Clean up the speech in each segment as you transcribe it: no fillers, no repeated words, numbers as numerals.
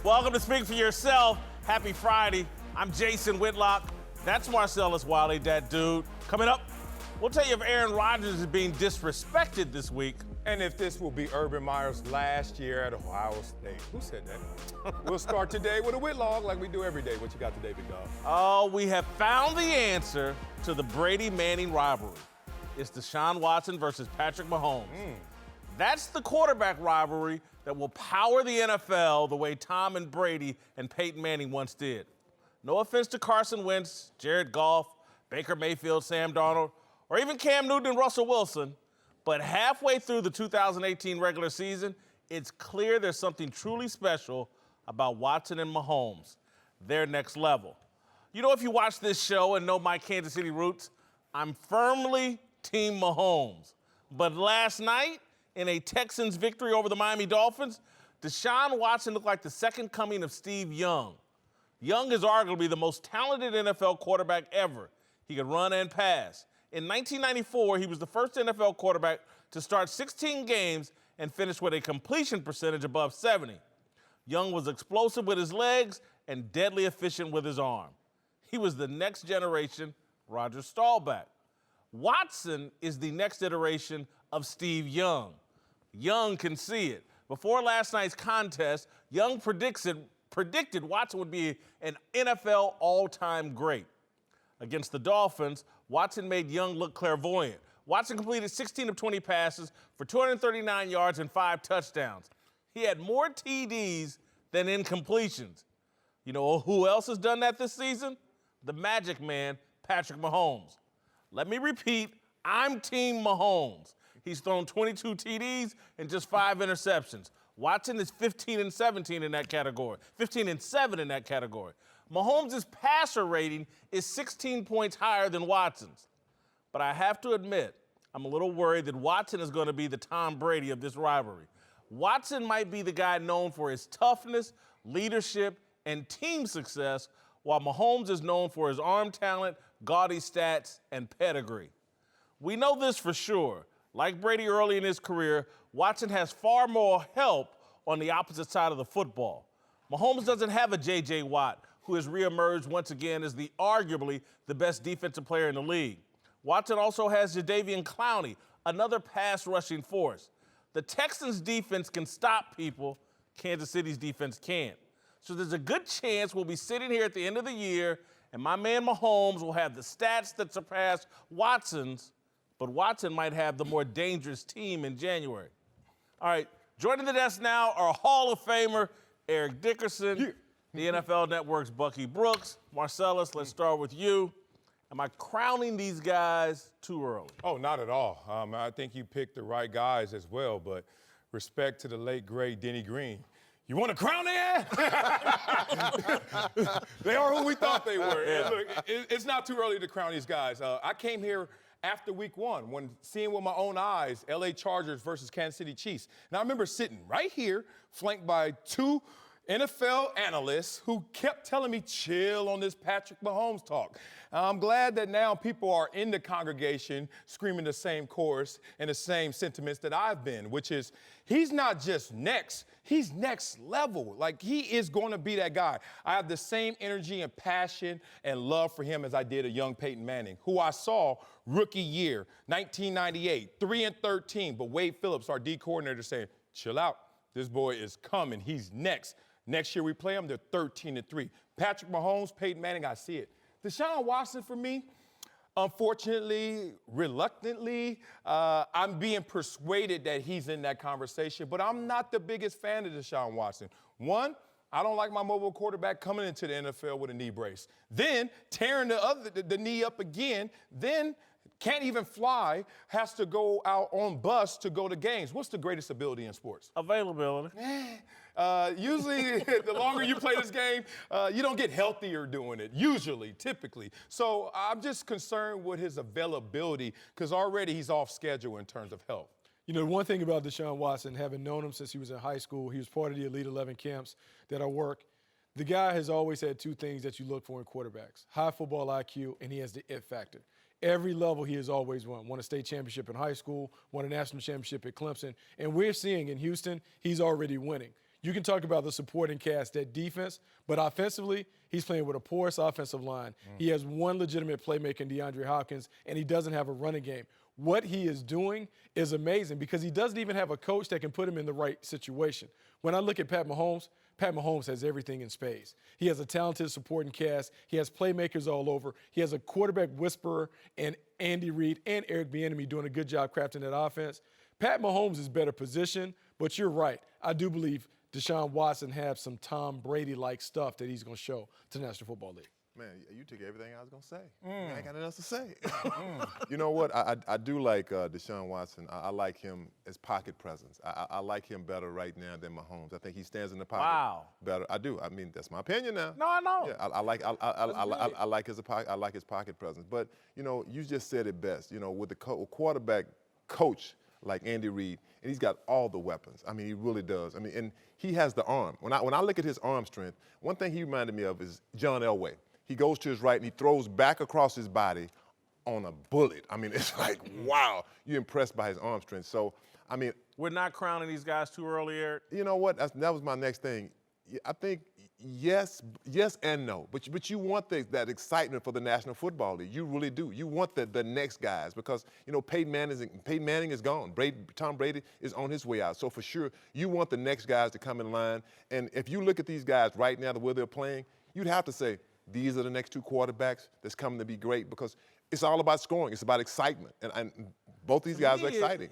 Welcome to Speak for Yourself. Happy Friday. I'm Jason Whitlock. That's Marcellus Wiley, that dude. Coming up, we'll tell you if Aaron Rodgers is being disrespected this week. And if this will be Urban Meyer's last year at Ohio State. Who said that? We'll start today with a Whitlock like we do every day. What you got today, big dog? Oh, we have found the answer to the Brady-Manning rivalry. It's Deshaun Watson versus Patrick Mahomes. That's the quarterback rivalry that will power the NFL the way Tom and Brady and Peyton Manning once did. No offense to Carson Wentz, Jared Goff, Baker Mayfield, Sam Darnold, or even Cam Newton and Russell Wilson, but halfway through the 2018 regular season, it's clear there's something truly special about Watson and Mahomes. They're next level. You know, if you watch this show and know my Kansas City roots, I'm firmly Team Mahomes. But last night, in a Texans victory over the Miami Dolphins, Deshaun Watson looked like the second coming of Steve Young. Young is arguably the most talented NFL quarterback ever. He could run and pass. In 1994, he was the first NFL quarterback to start 16 games and finish with a completion percentage above 70. Young was explosive with his legs and deadly efficient with his arm. He was the next generation Rodgers Staubach. Watson is the next iteration of Steve Young. Young can see it. Before last night's contest, Young predicted Watson would be an NFL all-time great. Against the Dolphins, Watson made Young look clairvoyant. Watson completed 16 of 20 passes for 239 yards and 5 touchdowns. He had more TDs than incompletions. You know who else has done that this season? The Magic Man, Patrick Mahomes. Let me repeat, I'm Team Mahomes. He's thrown 22 TDs and just 5 interceptions. Watson is 15 and 17 in that category, 15 and 7 in that category. Mahomes' passer rating is 16 points higher than Watson's. But I have to admit, I'm a little worried that Watson is going to be the Tom Brady of this rivalry. Watson might be the guy known for his toughness, leadership, and team success, while Mahomes is known for his arm talent, gaudy stats, and pedigree. We know this for sure. Like Brady early in his career, Watson has far more help on the opposite side of the football. Mahomes doesn't have a J.J. Watt, who has reemerged once again as arguably the best defensive player in the league. Watson also has Jadeveon Clowney, another pass-rushing force. The Texans' defense can stop people. Kansas City's defense can't. So there's a good chance we'll be sitting here at the end of the year, and my man Mahomes will have the stats that surpass Watson's, but Watson might have the more dangerous team in January. All right, joining the desk now are Hall of Famer Eric Dickerson, the NFL Network's Bucky Brooks. Marcellus, let's start with you. Am I crowning these guys too early? Oh, not at all. I think you picked the right guys as well, but respect to the late, great Denny Green. You want to crown their ass? They are who we thought they were. Yeah. Look, it's not too early to crown these guys. I came here after week one when seeing with my own eyes LA Chargers versus Kansas City Chiefs. And I remember sitting right here, flanked by 2 NFL analysts who kept telling me, chill on this Patrick Mahomes talk. I'm glad that now people are in the congregation screaming the same chorus and the same sentiments that I've been, which is he's not just next, he's next level. Like, he is going to be that guy. I have the same energy and passion and love for him as I did a young Peyton Manning, who I saw rookie year, 1998, 3-13. But Wade Phillips, our D coordinator, saying, chill out. This boy is coming. He's next. Next year we play them, they're 13-3. Patrick Mahomes, Peyton Manning, I see it. Deshaun Watson, for me, unfortunately, reluctantly, I'm being persuaded that he's in that conversation, but I'm not the biggest fan of Deshaun Watson. One, I don't like my mobile quarterback coming into the NFL with a knee brace. Then tearing the knee up again, then can't even fly, has to go out on bus to go to games. What's the greatest ability in sports? Availability. Usually, the longer you play this game, you don't get healthier doing it, usually, typically. So I'm just concerned with his availability because already he's off schedule in terms of health. You know, one thing about Deshaun Watson, having known him since he was in high school, he was part of the Elite 11 camps that I work. The guy has always had 2 things that you look for in quarterbacks: high football IQ, and he has the it factor. Every level he has always won a state championship in high school, won a national championship at Clemson, and we're seeing in Houston, he's already winning. You can talk about the supporting cast, that defense, but offensively, he's playing with a porous offensive line. He has one legitimate playmaker in DeAndre Hopkins, and he doesn't have a running game. What he is doing is amazing because he doesn't even have a coach that can put him in the right situation. When I look at Pat Mahomes has everything in spades. He has a talented supporting cast. He has playmakers all over. He has a quarterback whisperer and Andy Reid and Eric Bieniemy doing a good job crafting that offense. Pat Mahomes is better positioned, but you're right. I do believe Deshaun Watson has some Tom Brady-like stuff that he's going to show to the National Football League. Man, you took everything I was going to say. I ain't got nothing else to say. You know what? I do like Deshaun Watson. I like him as pocket presence. I like him better right now than Mahomes. I think he stands in the pocket better. I do. I mean, that's my opinion now. No, I know. Yeah, I like his pocket presence. But, you know, you just said it best. You know, with the quarterback coach like Andy Reid, and he's got all the weapons. I mean, he really does. I mean, and he has the arm. When I look at his arm strength, one thing he reminded me of is John Elway. He goes to his right and he throws back across his body on a bullet. I mean, it's like, wow, you're impressed by his arm strength. So, I mean. We're not crowning these guys too early, Eric. You know what? That was my next thing. I think yes and no. But you want that excitement for the National Football League. You really do. You want the next guys because, you know, Peyton Manning is gone. Tom Brady is on his way out. So, for sure, you want the next guys to come in line. And if you look at these guys right now, the way they're playing, you'd have to say, these are the next two quarterbacks that's coming to be great because it's all about scoring. It's about excitement. And both these guys are exciting.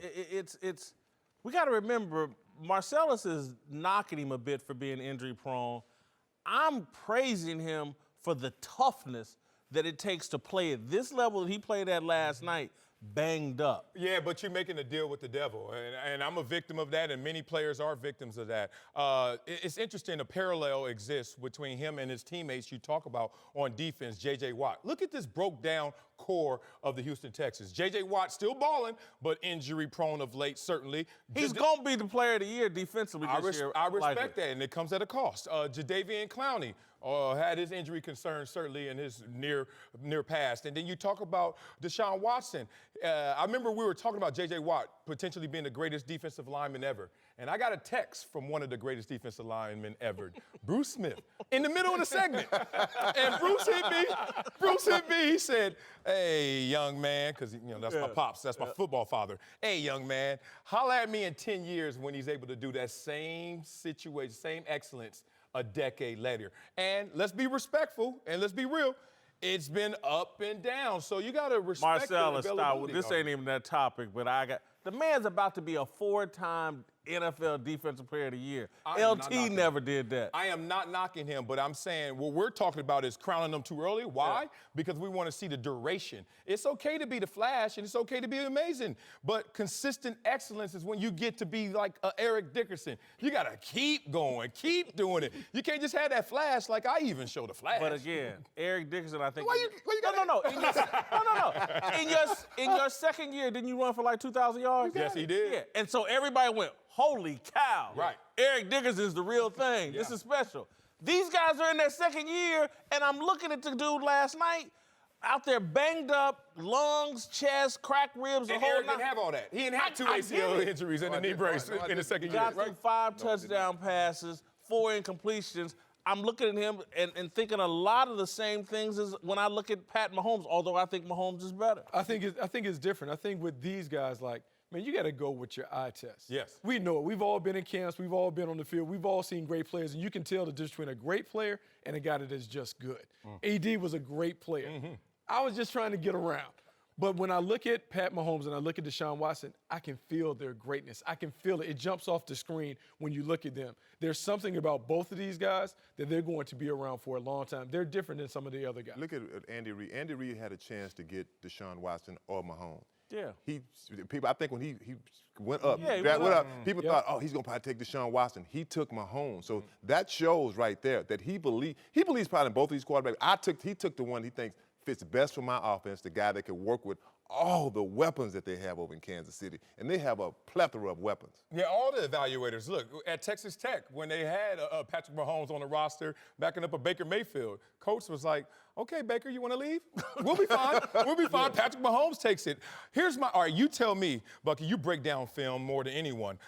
We got to remember, Marcellus is knocking him a bit for being injury prone. I'm praising him for the toughness that it takes to play at this level that he played at last night, banged up. Yeah, but you're making a deal with the devil, and I'm a victim of that, and many players are victims of that. It's interesting, a parallel exists between him and his teammates you talk about on defense, J.J. Watt. Look at this broke-down core of the Houston Texans. J.J. Watt still balling, but injury-prone of late, certainly. He's going to be the player of the year defensively this year. I respect that, and it comes at a cost. Jadeveon Clowney had his injury concerns certainly in his near past. And then you talk about Deshaun Watson. I remember we were talking about J.J. Watt potentially being the greatest defensive lineman ever. And I got a text from one of the greatest defensive linemen ever, Bruce Smith, in the middle of the segment. And Bruce hit me. He said, hey, young man, because, you know, that's my pops. That's my football father. Hey, young man, holla at me in 10 years when he's able to do that same situation, same excellence a decade later. And let's be respectful and let's be real. It's been up and down, so you got to respect Marcellus, the this ain't even that topic, but the man's about to be a 4-time NFL Defensive Player of the Year. LT never did that. I am not knocking him, but I'm saying what we're talking about is crowning him too early. Why? Because we want to see the duration. It's okay to be the Flash, and it's okay to be amazing, but consistent excellence is when you get to be like Eric Dickerson. You got to keep going, keep doing it. You can't just have that Flash like I even show the Flash. But again, Eric Dickerson, I think. Why you got No. In your second year, didn't you run for like 2,000 yards? Yes, he did. Yeah. And so everybody went, holy cow. Right. Eric Dickerson's the real thing. This is special. These guys are in their second year, and I'm looking at the dude last night out there banged up, lungs, chest, cracked ribs, and Eric didn't have all that. He didn't have 2 ACL injuries and a knee brace in the second year. Got through 5 touchdown passes, 4 incompletions. I'm looking at him and thinking a lot of the same things as when I look at Pat Mahomes, although I think Mahomes is better. I think it's different. I think with these guys, like, man, you got to go with your eye test. Yes. We know it. We've all been in camps. We've all been on the field. We've all seen great players, and you can tell the difference between a great player and a guy that is just good. AD was a great player. I was just trying to get around. But when I look at Pat Mahomes and I look at Deshaun Watson, I can feel their greatness. I can feel it. It jumps off the screen when you look at them. There's something about both of these guys that they're going to be around for a long time. They're different than some of the other guys. Look at Andy Reid. Andy Reid had a chance to get Deshaun Watson or Mahomes. Yeah. I think when he went up, people thought, oh, he's going to probably take Deshaun Watson. He took Mahomes. So that shows right there that he believes probably in both of these quarterbacks. He took the one he thinks fits best for my offense, the guy that can work with all the weapons that they have over in Kansas City. And they have a plethora of weapons. Yeah, all the evaluators. Look, at Texas Tech, when they had Patrick Mahomes on the roster backing up a Baker Mayfield, coach was like, okay, Baker, you want to leave? We'll be fine. We'll be fine. Patrick Mahomes takes it. All right, you tell me, Bucky, you break down film more than anyone.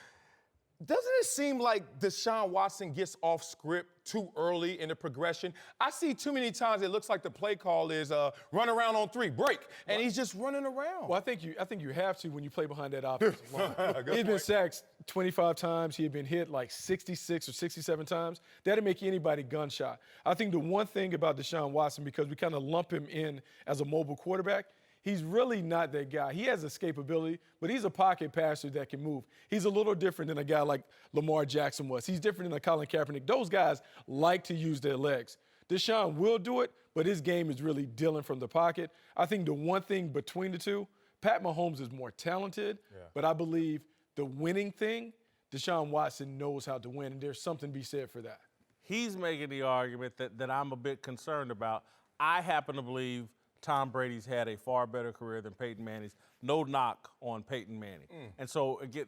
Doesn't it seem like Deshaun Watson gets off script too early in the progression? I see too many times it looks like the play call is run around on 3, break, and he's just running around. Well, I think you have to when you play behind that offensive line. He's been sacked 25 times. He had been hit like 66 or 67 times. That'll make anybody gun shy. I think the one thing about Deshaun Watson, because we kind of lump him in as a mobile quarterback, he's really not that guy. He has escapability, but he's a pocket passer that can move. He's a little different than a guy like Lamar Jackson was. He's different than a Colin Kaepernick. Those guys like to use their legs. Deshaun will do it, but his game is really dealing from the pocket. I think the one thing between the two, Pat Mahomes is more talented, but I believe the winning thing, Deshaun Watson knows how to win, and there's something to be said for that. He's making the argument that I'm a bit concerned about. I happen to believe Tom Brady's had a far better career than Peyton Manning's. No knock on Peyton Manning. And so, again,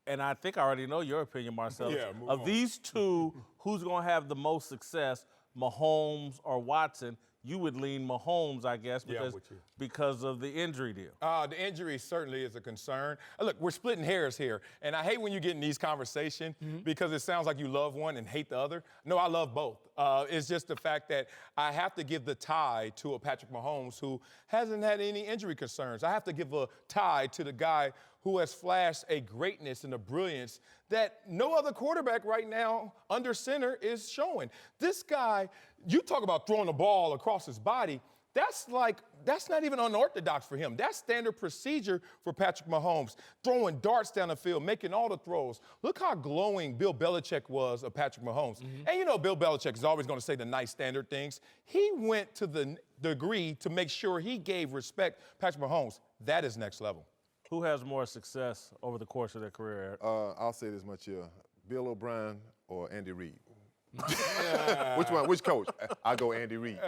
and I think I already know your opinion, Marcellus. Yeah, move of on. these two, who's going to have the most success, Mahomes or Watson? You would lean Mahomes, I guess, because of the injury deal. The injury certainly is a concern. Look, we're splitting hairs here, and I hate when you get in these conversations because it sounds like you love one and hate the other. No, I love both. It's just the fact that I have to give the tie to a Patrick Mahomes who hasn't had any injury concerns. I have to give a tie to the guy who has flashed a greatness and a brilliance that no other quarterback right now under center is showing. This guy, you talk about throwing the ball across his body, that's not even unorthodox for him. That's standard procedure for Patrick Mahomes, throwing darts down the field, making all the throws. Look how glowing Bill Belichick was of Patrick Mahomes. And you know Bill Belichick is always going to say the nice standard things. He went to the degree to make sure he gave respect Patrick Mahomes. That is next level. Who has more success over the course of their career, Eric? I'll say this much here: Bill O'Brien or Andy Reid. Which one? Which coach? I'll go Andy Reid.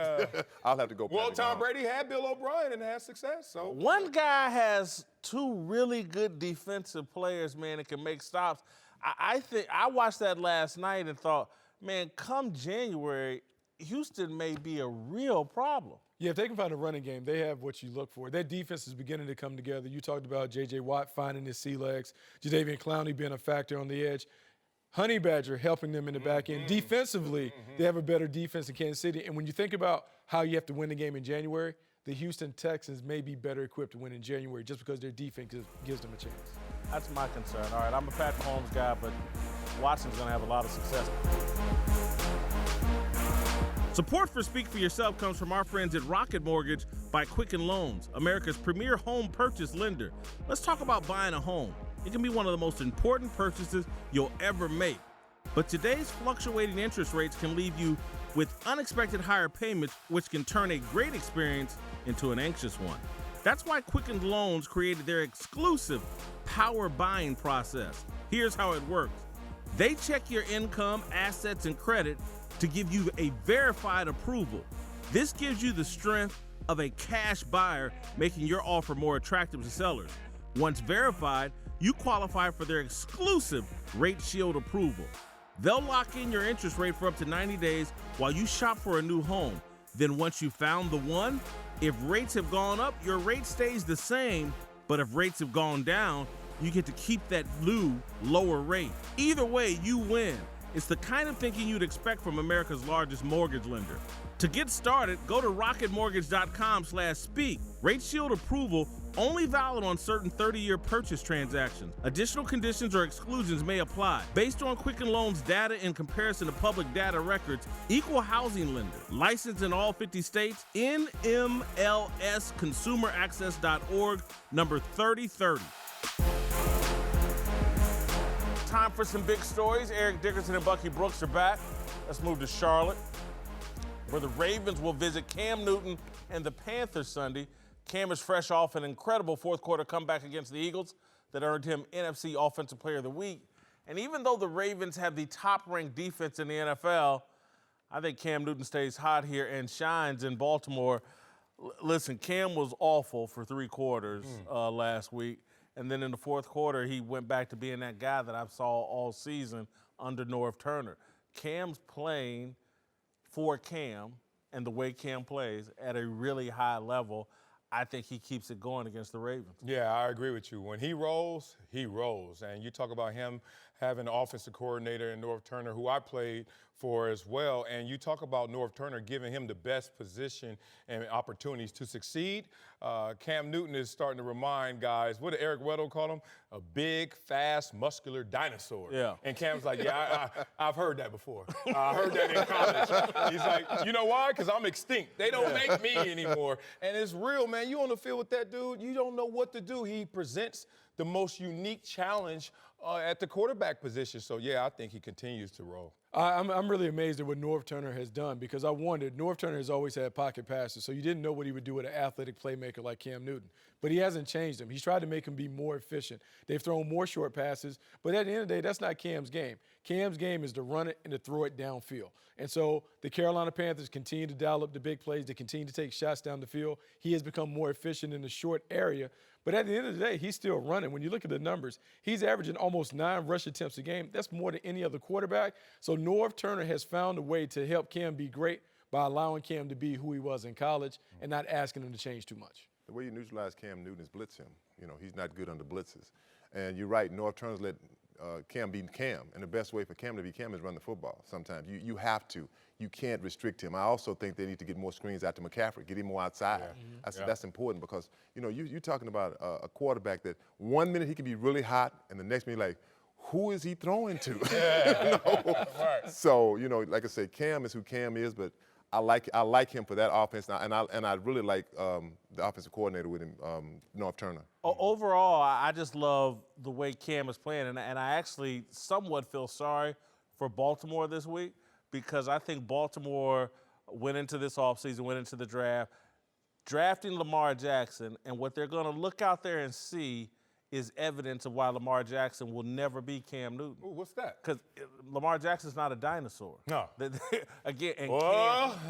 I'll have to go. Well, Patrick Tom Mahomes. Brady had Bill O'Brien and had success. So One guy has two really good defensive players, man, that can make stops. I think I watched that last night and thought, man, come January, Houston may be a real problem. Yeah, if they can find a running game, they have what you look for. Their defense is beginning to come together. You talked about J.J. Watt finding his sea legs, Jadeveon Clowney being a factor on the edge, Honey Badger helping them in the back end. Defensively, they have a better defense than Kansas City. And when you think about how you have to win the game in January, the Houston Texans may be better equipped to win in January just because their defense gives them a chance. That's my concern. All right, I'm a Pat Mahomes guy, but Watson's going to have a lot of success. Support for Speak for Yourself comes from our friends at Rocket Mortgage by Quicken Loans, America's premier home purchase lender. Let's talk about buying a home. It can be one of the most important purchases you'll ever make. But today's fluctuating interest rates can leave you with unexpected higher payments, which can turn a great experience into an anxious one. That's why Quicken Loans created their exclusive power buying process. Here's how it works. They check your income, assets, and credit to give you a verified approval. This gives you the strength of a cash buyer, making your offer more attractive to sellers. Once verified, you qualify for their exclusive Rate Shield approval. They'll lock in your interest rate for up to 90 days while you shop for a new home. Then once you found the one, if rates have gone up, your rate stays the same, but if rates have gone down, you get to keep that new, lower rate. Either way, you win. It's the kind of thinking you'd expect from America's largest mortgage lender. To get started, go to rocketmortgage.com/speak. Rate Shield approval only valid on certain 30-year purchase transactions. Additional conditions or exclusions may apply. Based on Quicken Loans data in comparison to public data records, equal housing lender. Licensed in all 50 states. NMLSconsumeraccess.org, number 3030. Time for some big stories. Eric Dickerson and Bucky Brooks are back. Let's move to Charlotte, where the Ravens will visit Cam Newton and the Panthers Sunday. Cam is fresh off an incredible fourth quarter comeback against the Eagles that earned him NFC Offensive Player of the Week. And even though the Ravens have the top-ranked defense in the NFL, I think Cam Newton stays hot here and shines in Baltimore. Listen, Cam was awful for 3 quarters last week. And then in the fourth quarter, he went back to being that guy that I saw all season under Norv Turner. Cam's playing for Cam and the way Cam plays at a really high level. I think he keeps it going against the Ravens. Yeah, I agree with you. When he rolls, he rolls. And you talk about him having an offensive coordinator in North Turner, who I played for as well. And you talk about North Turner giving him the best position and opportunities to succeed. Cam Newton is starting to remind guys, what did Eric Weddle call him? A big, fast, muscular dinosaur. Yeah. And Cam's like, yeah, I've heard that before. I heard that in college. He's like, you know why? Because I'm extinct. They don't make me anymore. And it's real, man. You on the field with that dude, you don't know what to do. He presents the most unique challenge at the quarterback position. So, yeah, I think he continues to roll. I'm really amazed at what North Turner has done, because I wondered, North Turner has always had pocket passes, so you didn't know what he would do with an athletic playmaker like Cam Newton. But he hasn't changed him. He's tried to make him be more efficient. They've thrown more short passes, but at the end of the day, that's not Cam's game. Cam's game is to run it and to throw it downfield. And so the Carolina Panthers continue to dial up the big plays. They continue to take shots down the field. He has become more efficient in the short area. But at the end of the day, he's still running. When you look at the numbers, he's averaging almost 9 rush attempts a game. That's more than any other quarterback. So North Turner has found a way to help Cam be great by allowing Cam to be who he was in college and not asking him to change too much. The way you neutralize Cam Newton is blitz him. You know, he's not good under blitzes. And you're right, North Turner's let Cam be Cam. And the best way for Cam to be Cam is run the football sometimes. You have to. You can't restrict him. I also think they need to get more screens out to McCaffrey, get him more outside. Yeah. That's important, because, you know, you're talking about a quarterback that 1 minute he can be really hot and the next minute, like, who is he throwing to? Yeah. You know? Right. So, you know, like I said, Cam is who Cam is, but I like him for that offense, and I really like the offensive coordinator with him, North Turner. Overall, I just love the way Cam is playing, and I actually somewhat feel sorry for Baltimore this week, because I think Baltimore went into this offseason, went into the draft, drafting Lamar Jackson, and what they're going to look out there and see is evidence of why Lamar Jackson will never be Cam Newton. Ooh, what's that? Because Lamar Jackson's not a dinosaur. No. Again,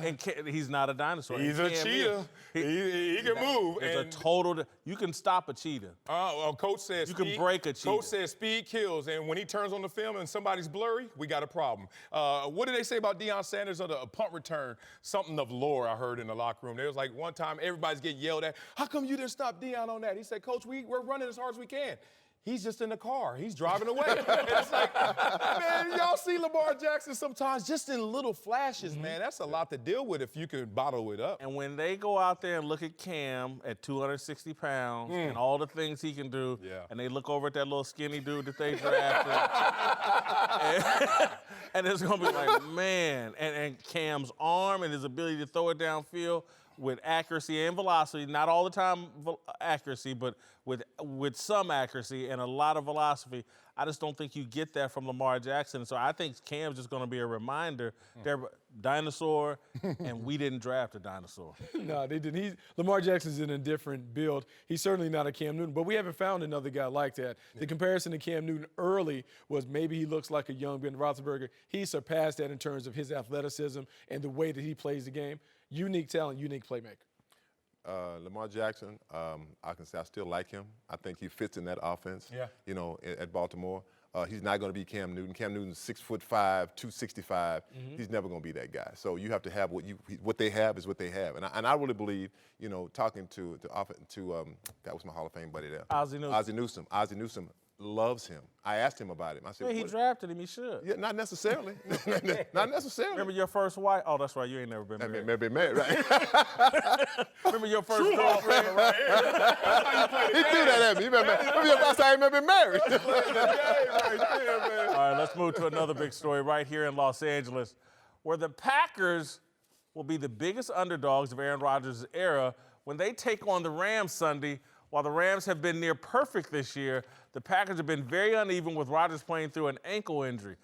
and Cam, he's not a dinosaur. He's a cheetah. He can move. It's a total. You can stop a cheetah. Well, Coach says you can break a cheetah. Coach says speed kills, and when he turns on the film and somebody's blurry, we got a problem. What did they say about Deion Sanders on a punt return? Something of lore I heard in the locker room. There was like one time everybody's getting yelled at. How come you didn't stop Deion on that? He said, Coach, we're running as hard as we can. He's just in the car. He's driving away. It's like, man, y'all see Lamar Jackson sometimes just in little flashes, man. That's a lot to deal with if you can bottle it up. And when they go out there and look at Cam at 260 pounds and all the things he can do, and they look over at that little skinny dude that they drafted, and it's going to be like, man, and Cam's arm and his ability to throw it downfield with accuracy and velocity, not all the time accuracy, but with some accuracy and a lot of velocity. I just don't think you get that from Lamar Jackson. So I think Cam's just going to be a reminder, they're dinosaur, and we didn't draft a dinosaur. No, they didn't. Lamar Jackson's in a different build. He's certainly not a Cam Newton, but we haven't found another guy like that. The comparison to Cam Newton early was maybe he looks like a young Ben Roethlisberger. He surpassed that in terms of his athleticism and the way that he plays the game. Unique talent, unique playmaker. Lamar Jackson, I can say I still like him. I think he fits in that offense, you know, at Baltimore. He's not going to be Cam Newton. Cam Newton's 6'5", 265. He's never going to be that guy. So you have to have what they have is what they have. And I really believe, you know, talking to that was my Hall of Fame buddy there. Ozzie Newsome. Ozzie Newsome loves him. I asked him about him. I said, he drafted him. He should. Yeah, not necessarily. Not necessarily. Remember your first wife? Oh, that's right. You ain't never been married. I've never been married, right? Remember your first girlfriend, right? He threw that at me. Remember your first time you ever been married. All right, let's move to another big story right here in Los Angeles, where the Packers will be the biggest underdogs of Aaron Rodgers' era when they take on the Rams Sunday. While the Rams have been near perfect this year, the Packers have been very uneven with Rodgers playing through an ankle injury.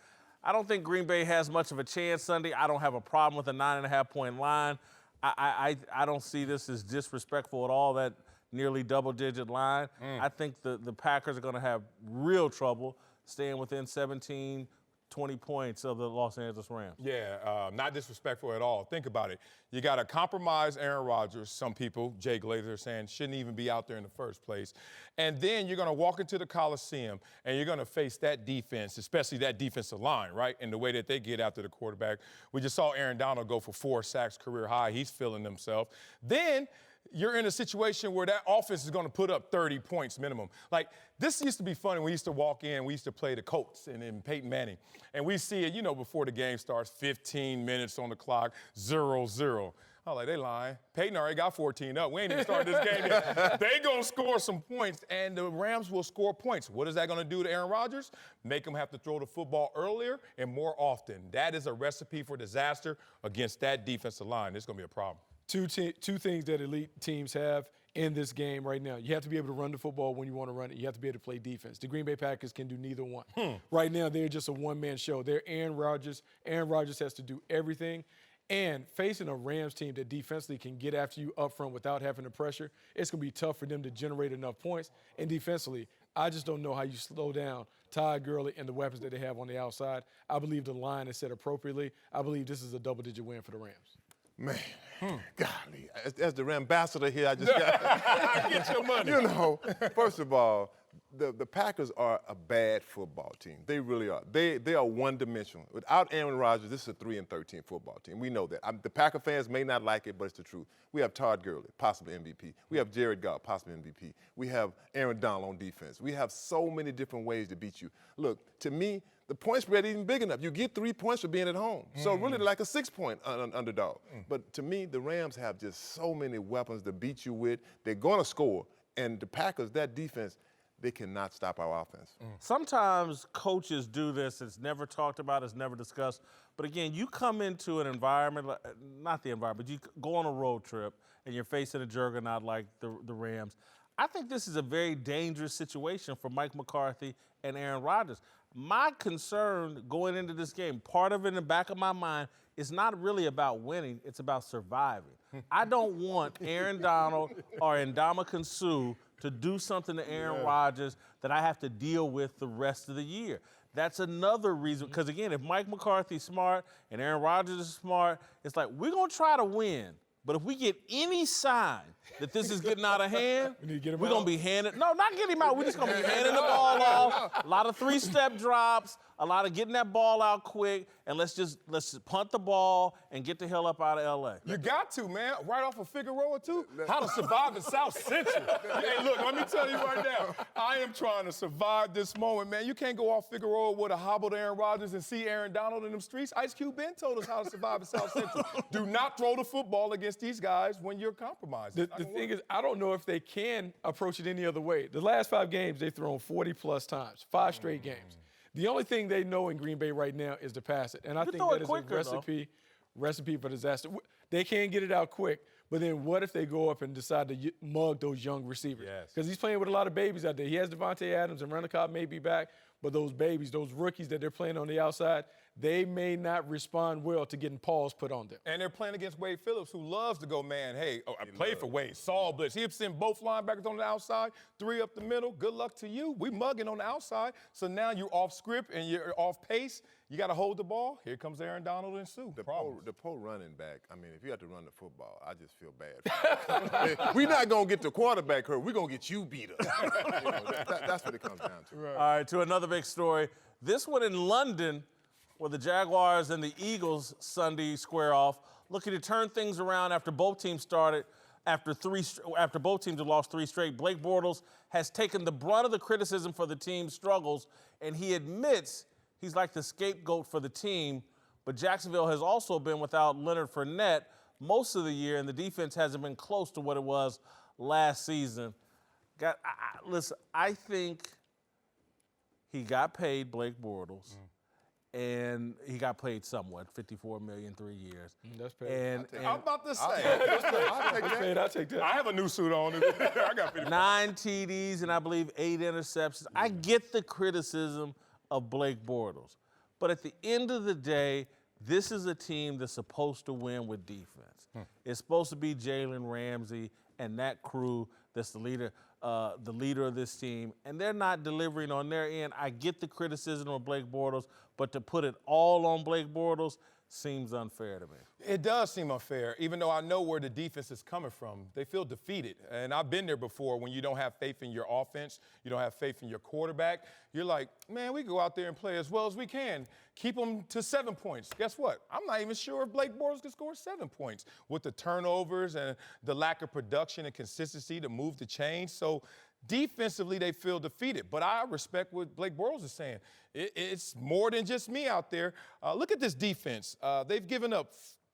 I don't think Green Bay has much of a chance Sunday. I don't have a problem with a 9.5-point line. I don't see this as disrespectful at all, that nearly double-digit line. I think the Packers are going to have real trouble staying within 17, 20 points of the Los Angeles Rams. Yeah, not disrespectful at all. Think about it. You got to compromise Aaron Rodgers. Some people, Jay Glazer, saying shouldn't even be out there in the first place. And then you're going to walk into the Coliseum and you're going to face that defense, especially that defensive line, right? And the way that they get after the quarterback. We just saw Aaron Donald go for 4 sacks, career high. He's feeling himself. Then you're in a situation where that offense is going to put up 30 points minimum. Like, this used to be funny. We used to walk in, we used to play the Colts and Peyton Manning, and we see it, before the game starts, 15 minutes on the clock, 0-0. I'm like, they lying. Peyton already got 14 up. We ain't even started this game yet. They gonna score some points, and the Rams will score points. What is that gonna do to Aaron Rodgers? Make him have to throw the football earlier and more often. That is a recipe for disaster against that defensive line. It's gonna be a problem. Two things that elite teams have in this game right now. You have to be able to run the football when you want to run it. You have to be able to play defense. The Green Bay Packers can do neither one. Right now, they're just a one-man show. They're Aaron Rodgers. Aaron Rodgers has to do everything. And facing a Rams team that defensively can get after you up front without having the pressure, it's going to be tough for them to generate enough points. And defensively, I just don't know how you slow down Todd Gurley and the weapons that they have on the outside. I believe the line is set appropriately. I believe this is a double-digit win for the Rams. Man, golly, as the ambassador here, I just got Get your money. First of all, the Packers are a bad football team. They really are. They are one-dimensional. Without Aaron Rodgers, this is a 3-13 football team. We know that. The Packer fans may not like it, but it's the truth. We have Todd Gurley, possible MVP. We have Jared Goff, possible MVP. We have Aaron Donald on defense. We have so many different ways to beat you. Look, to me, the point spread isn't big enough. You get 3 points for being at home. So really like a 6-point underdog. But to me, the Rams have just so many weapons to beat you with. They're going to score. And the Packers, that defense, they cannot stop our offense. Sometimes coaches do this. It's never talked about. It's never discussed. But again, you come into an environment, not the environment, but you go on a road trip and you're facing a juggernaut like the Rams. I think this is a very dangerous situation for Mike McCarthy and Aaron Rodgers. My concern going into this game, part of it in the back of my mind, is not really about winning. It's about surviving. I don't want Aaron Donald or Ndamukong Suh to do something to Aaron Rodgers that I have to deal with the rest of the year. That's another reason, because again, if Mike McCarthy's smart and Aaron Rodgers is smart, it's like, we're going to try to win. But if we get any sign that this is getting out of hand, we're going to be handing, no, not getting him out. We're just going to be handing the ball off. A lot of 3-step drops, a lot of getting that ball out quick, and let's just punt the ball and get the hell up out of L.A. You got to, man. Right off of Figueroa, too. How to survive in South Central. Hey, look, let me tell you right now. I am trying to survive this moment, man. You can't go off Figueroa with a hobbled Aaron Rodgers and see Aaron Donald in them streets. Ice Cube Ben told us how to survive in South Central. Do not throw the football against these guys when you're compromised. The thing is, I don't know if they can approach it any other way. The last 5 games, they've thrown 40-plus times, 5 straight games. The only thing they know in Green Bay right now is to pass it. And I think that is a recipe for disaster. They can get it out quick, but then what if they go up and decide to mug those young receivers? Because he's playing with a lot of babies out there. He has Devontae Adams and Randall Cobb may be back, but those babies, those rookies that they're playing on the outside, they may not respond well to getting paws put on them. And they're playing against Wade Phillips, who loves to go, man, hey, I played for Wade, Saul Blitz. He'll send both linebackers on the outside, 3 up the middle. Good luck to you. We mugging on the outside. So now you're off script and you're off pace. You got to hold the ball. Here comes Aaron Donald and Sue. The poor running back, I mean, if you have to run the football, I just feel bad. We're not going to get the quarterback hurt. We're going to get you beat up. That's what it comes down to. Right. All right, to another big story. This one in London, where the Jaguars and the Eagles Sunday square off, looking to turn things around after both teams started. After both teams have lost 3 straight, Blake Bortles has taken the brunt of the criticism for the team's struggles, and he admits he's like the scapegoat for the team. But Jacksonville has also been without Leonard Fournette most of the year, and the defense hasn't been close to what it was last season. Listen, I think he got paid, Blake Bortles. And he got paid somewhat, $54 million, 3 years. That's paid. And I'm about to say. I'll take that. I have a new suit on. I got 54. 9 TDs and I believe 8 interceptions. I get the criticism of Blake Bortles. But at the end of the day, this is a team that's supposed to win with defense. It's supposed to be Jalen Ramsey and that crew that's the leader of this team, and they're not delivering on their end. I get the criticism of Blake Bortles, but to put it all on Blake Bortles seems unfair to me. It does seem unfair, even though I know where the defense is coming from. They feel defeated. And I've been there before when you don't have faith in your offense, you don't have faith in your quarterback. You're like, man, we go out there and play as well as we can. Keep them to 7 points. Guess what? I'm not even sure if Blake Bortles can score 7 points with the turnovers and the lack of production and consistency to move the chains. So defensively, they feel defeated. But I respect what Blake Bortles is saying. It's more than just me out there. Look at this defense. They've given up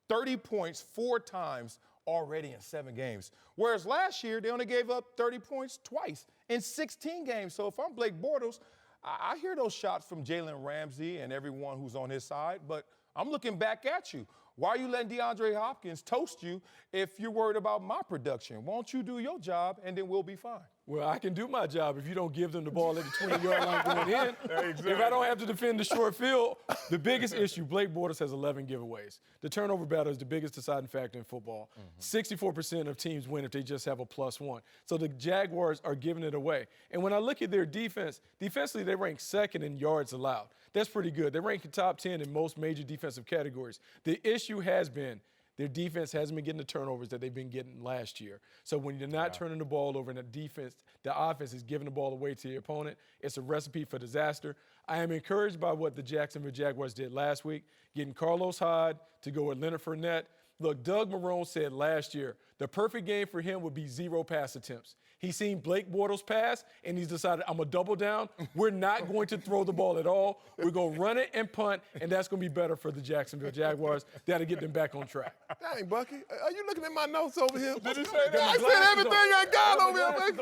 30 points 4 times already in 7 games. Whereas last year, they only gave up 30 points twice in 16 games. So if I'm Blake Bortles, I hear those shots from Jalen Ramsey and everyone who's on his side, but I'm looking back at you. Why are you letting DeAndre Hopkins toast you if you're worried about my production? Won't you do your job, and then we'll be fine? Well, I can do my job if you don't give them the ball at the 20-yard line going in. Exactly. If I don't have to defend the short field, the biggest issue, Blake Bortles has 11 giveaways. The turnover battle is the biggest deciding factor in football. 64% of teams win if they just have a +1. So the Jaguars are giving it away. And when I look at their defense, defensively they rank 2nd in yards allowed. That's pretty good. They rank top 10 in most major defensive categories. The issue has been their defense hasn't been getting the turnovers that they've been getting last year. So when you're not turning the ball over and the offense is giving the ball away to your opponent, it's a recipe for disaster. I am encouraged by what the Jacksonville Jaguars did last week, getting Carlos Hyde to go with Leonard Fournette. Look, Doug Marrone said last year the perfect game for him would be 0 pass attempts. He's seen Blake Bortles pass, and he's decided, I'm going to double down. We're not going to throw the ball at all. We're going to run it and punt, and that's going to be better for the Jacksonville Jaguars. That'll get them back on track. Dang, Bucky, are you looking at my notes over here? Did he say I that? said everything I got over here, Bucky.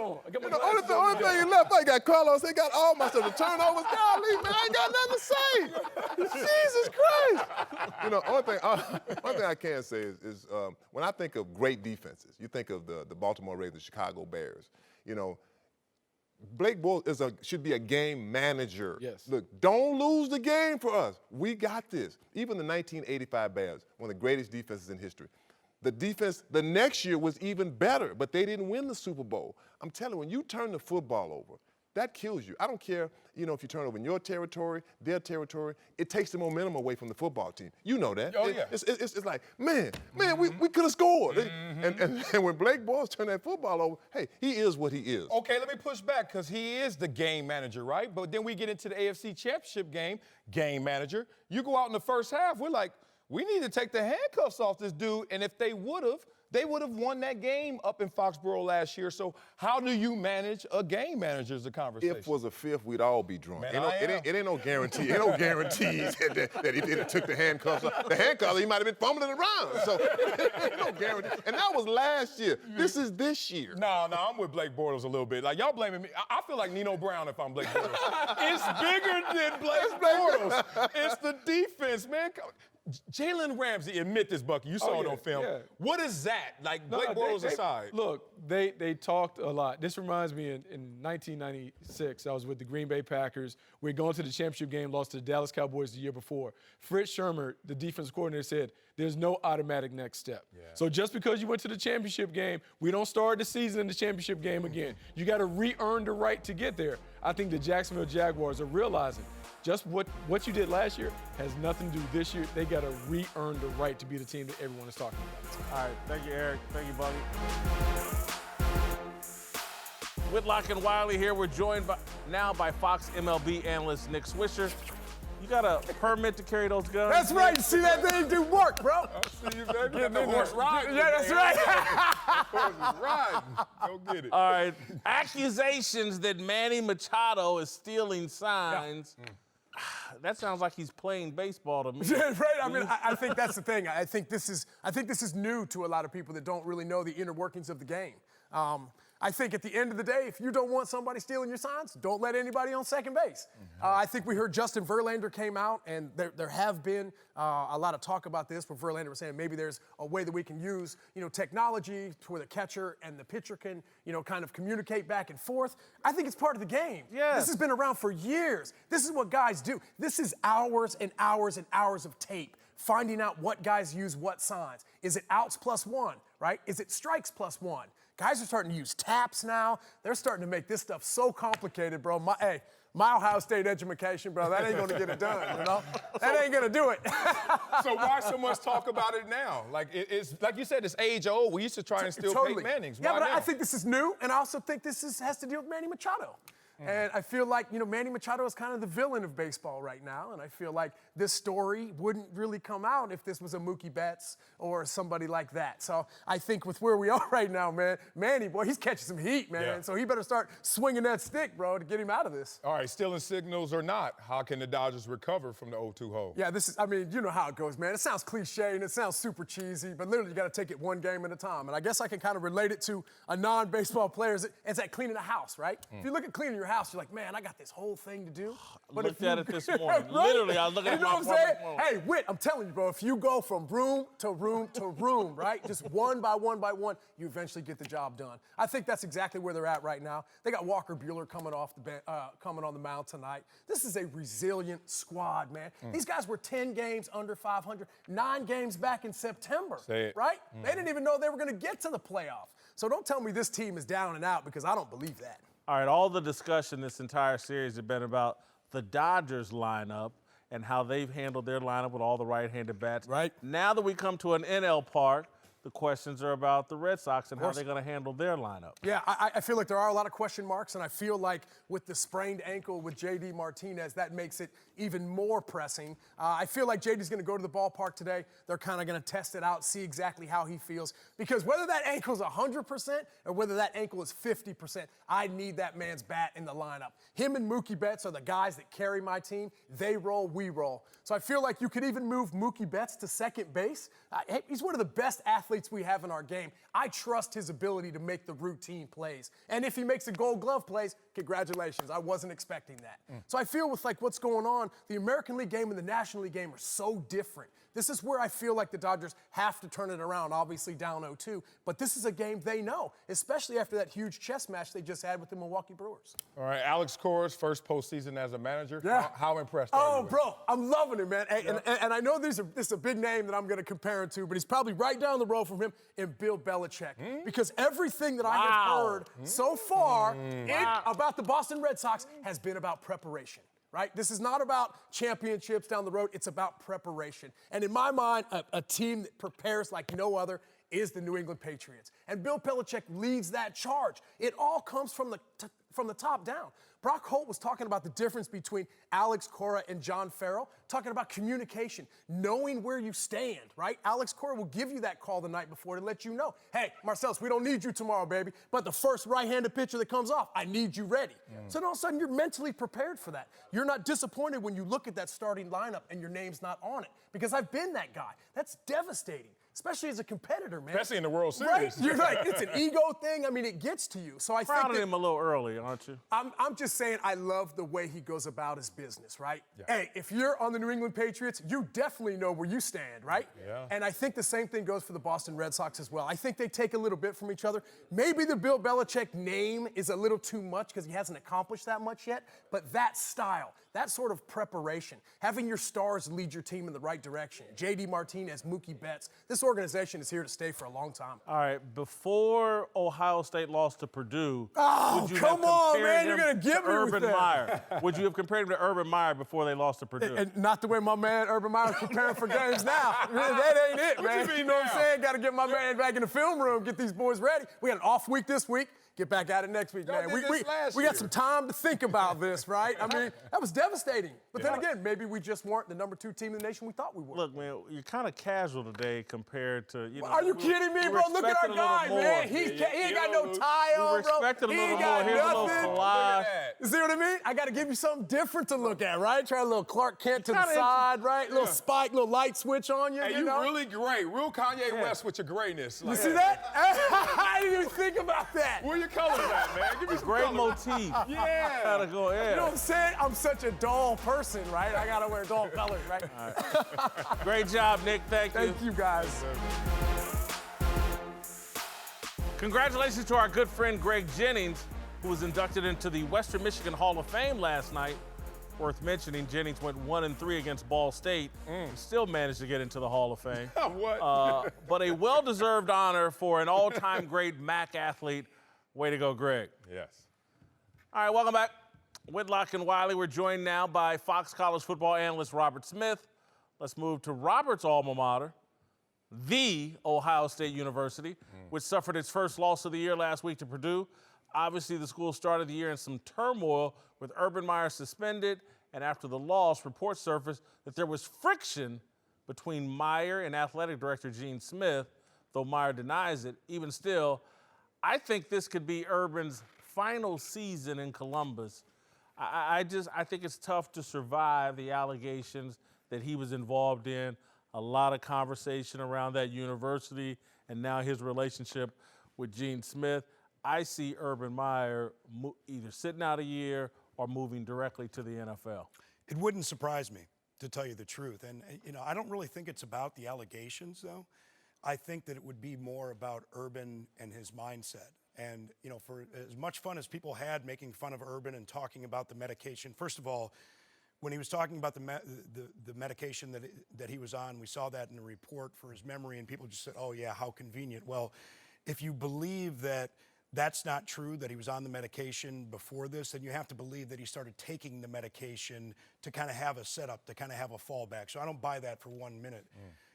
The only thing you left, I got Carlos. They got all my stuff. The turnovers, golly, man, I ain't got nothing to say. Jesus Christ. Only thing I can say is when I think of great defenses, you think of the Baltimore Ravens, the Chicago Bears. Blake Bortles should be a game manager. Yes. Look, don't lose the game for us. We got this. Even the 1985 Bears, one of the greatest defenses in history. The defense the next year was even better, but they didn't win the Super Bowl. I'm telling you, when you turn the football over, that kills you. I don't care, if you turn over in your territory, their territory. It takes the momentum away from the football team. You know that. Oh, yeah. It's like, man, we could have scored. And when Blake Bortles turned that football over, hey, he is what he is. Okay, let me push back because he is the game manager, right? But then we get into the AFC Championship game manager. You go out in the first half, we're like, we need to take the handcuffs off this dude. And if they would have won that game up in Foxborough last year. So how do you manage a game manager is a conversation. If it was a fifth, we'd all be drunk. Man, It ain't no guarantee. Ain't no guarantees that he took the handcuffs off. The handcuffs, he might have been fumbling around. So ain't no guarantee. And that was last year. This is this year. No, I'm with Blake Bortles a little bit. Like, y'all blaming me. I feel like Nino Brown if I'm Blake Bortles. It's bigger than Blake Bortles. It's the defense, man. Jalen Ramsey, admit this, Bucky. You saw it on film. Yeah. What is that? Like, Blake Bortles aside. Look, they talked a lot. This reminds me in 1996, I was with the Green Bay Packers. We had gone to the championship game, lost to the Dallas Cowboys the year before. Fritz Shermer, the defensive coordinator, said, there's no automatic next step. Yeah. So just because you went to the championship game, we don't start the season in the championship game again. You got to re-earn the right to get there. I think the Jacksonville Jaguars are realizing just what you did last year has nothing to do this year. They got to re-earn the right to be the team that everyone is talking about. All right, thank you, Eric. Thank you, Buddy. Whitlock and Wiley here. We're joined now by Fox MLB analyst Nick Swisher. You got a permit to carry those guns? That's right. You see that thing do work, bro. I see you, baby. Get the horse riding. Yeah, that's right. Horse is riding. Go get it. All right. Accusations that Manny Machado is stealing signs. Yeah. That sounds like he's playing baseball to me. Yeah, right. I mean, I think that's the thing. I think this is new to a lot of people that don't really know the inner workings of the game. I think at the end of the day, if you don't want somebody stealing your signs, don't let anybody on second base. I think we heard Justin Verlander came out, and there have been a lot of talk about this, but Verlander was saying maybe there's a way that we can use, technology to where the catcher and the pitcher can, kind of communicate back and forth. I think it's part of the game. Yes. This has been around for years. This is what guys do. This is hours and hours and hours of tape, finding out what guys use what signs. Is it outs +1, right? Is it strikes +1? Guys are starting to use taps now. They're starting to make this stuff so complicated, bro. Hey, My Ohio State education, bro, that ain't going to get it done, you know? That ain't going to do it. So why so much talk about it now? Like, it's like you said, it's age old. We used to try and steal Peyton Manning's. Yeah, Why but now? I think this is new, and I also think this has to deal with Manny Machado. And I feel like, Manny Machado is kind of the villain of baseball right now, and I feel like this story wouldn't really come out if this was a Mookie Betts or somebody like that. So I think with where we are right now, man, Manny, boy, he's catching some heat, man. Yeah. So he better start swinging that stick, bro, to get him out of this. All right, stealing signals or not, how can the Dodgers recover from the 0-2 hole? Yeah, you know how it goes, man. It sounds cliche and it sounds super cheesy, but literally you got to take it one game at a time. And I guess I can kind of relate it to a non-baseball player. It's like cleaning a house, right? If you look at cleaning your house, you're like, man, I got this whole thing to do. But looked at it this morning. Right? Literally, I was looking at my apartment phone. Hey, Whit, I'm telling you, bro, if you go from room to room to room, right, just one by one by one, you eventually get the job done. I think that's exactly where they're at right now. They got Walker Buehler coming on the mound tonight. This is a resilient squad, man. These guys were 10 games under 500, 9 games back in September, right? They didn't even know they were going to get to the playoffs. So don't tell me this team is down and out because I don't believe that. All right, all the discussion this entire series has been about the Dodgers lineup and how they've handled their lineup with all the right-handed bats. Right. Now that we come to an NL park, the questions are about the Red Sox and how they're going to handle their lineup. Yeah, I feel like there are a lot of question marks, and I feel like with the sprained ankle with J.D. Martinez, that makes it even more pressing. I feel like J.D.'s going to go to the ballpark today. They're kind of going to test it out, see exactly how he feels. Because whether that ankle is 100% or whether that ankle is 50%, I need that man's bat in the lineup. Him and Mookie Betts are the guys that carry my team. They roll, we roll. So I feel like you could even move Mookie Betts to second base. He's one of the best athletes we have in our game. I trust his ability to make the routine plays. And if he makes the Gold Glove plays, congratulations. I wasn't expecting that. So I feel with like what's going on, the American League game and the National League game are so different. This is where I feel like the Dodgers have to turn it around, obviously down 0-2. But this is a game they know, especially after that huge chess match they just had with the Milwaukee Brewers. All right, Alex Cora's first postseason as a manager. Yeah. How impressed are you? Oh, bro, I'm loving it, man. Hey, and I know this is a big name that I'm going to compare him to, but he's probably right down the road from him in Bill Belichick. Because everything that I have heard so far about the Boston Red Sox has been about preparation. Right? This is not about championships down the road. It's about preparation. And in my mind, a team that prepares like no other is the New England Patriots. And Bill Belichick leads that charge. It all comes from the top down. Brock Holt was talking about the difference between Alex Cora and John Farrell, talking about communication, knowing where you stand, right? Alex Cora will give you that call the night before to let you know, hey, Marcellus, we don't need you tomorrow, baby, but the first right-handed pitcher that comes off, I need you ready. So then all of a sudden, you're mentally prepared for that. You're not disappointed when you look at that starting lineup and your name's not on it, because I've been that guy. That's devastating. Especially as a competitor, man. Especially in the World Series. Right? You're like, it's an ego thing. I mean, it gets to you. So I think Crowding him a little early, aren't you? I'm just saying I love the way he goes about his business, right? Yeah. Hey, if you're on the New England Patriots, you definitely know where you stand, right? Yeah. And I think the same thing goes for the Boston Red Sox as well. I think they take a little bit from each other. Maybe the Bill Belichick name is a little too much because he hasn't accomplished that much yet, but that style, that sort of preparation, having your stars lead your team in the right direction, J.D. Martinez, Mookie Betts, this organization is here to stay for a long time. All right, before Ohio State lost to Purdue, would you come on, man, you're going to give me Urban with that. Meyer. Would you have compared him to Urban Meyer before they lost to Purdue? And not the way my man Urban Meyer's preparing for games now. That ain't it, man. You know what I'm saying? Got to get my man back in the film room, get these boys ready. We had an off week this week. Get back at it next week, man. We got some time to think about this, right? I mean, that was devastating. But then again, maybe we just weren't the #2 team in the nation we thought we were. Look, man, you're kind of casual today compared to, you know. Are you kidding me, bro? Look at our guy, man. He ain't got no tie on, bro. He ain't got nothing. You see what I mean? I got to give you something different to look at, right? Try a little Clark Kent to the side, right? Little spike, little light switch on you. Hey, you know? really great. Real Kanye West with your grayness. You see that? I didn't even think about that. Where your colors at, man? Give me some Great colors. motif. Yeah. Gotta go, yeah. You know what I'm saying? I'm such a dull person, right? I gotta wear dull colors, right? Great job, Nick. Thank you. Thank you, guys. Congratulations to our good friend Greg Jennings, who was inducted into the Western Michigan Hall of Fame last night. Worth mentioning, Jennings went 1-3 against Ball State. He still managed to get into the Hall of Fame. What? But a well-deserved honor for an all-time great MAC athlete. Way to go, Greg. Yes. All right, welcome back. Whitlock and Wiley, we're joined now by Fox College football analyst Robert Smith. Let's move to Robert's alma mater, the Ohio State University, which suffered its first loss of the year last week to Purdue. Obviously, the school started the year in some turmoil with Urban Meyer suspended, and after the loss, reports surfaced that there was friction between Meyer and athletic director Gene Smith, though Meyer denies it. Even still, I think this could be Urban's final season in Columbus. I think it's tough to survive the allegations that he was involved in. A lot of conversation around that university and now his relationship with Gene Smith. I see Urban Meyer either sitting out a year or moving directly to the NFL. It wouldn't surprise me, to tell you the truth. And, I don't really think it's about the allegations, though. I think that it would be more about Urban and his mindset. And, for as much fun as people had making fun of Urban and talking about the medication, first of all, when he was talking about the medication that he was on, we saw that in the report for his memory, and people just said, oh, yeah, how convenient. Well, if you believe that that's not true, that he was on the medication before this, then you have to believe that he started taking the medication to kind of have a setup, to kind of have a fallback. So I don't buy that for 1 minute.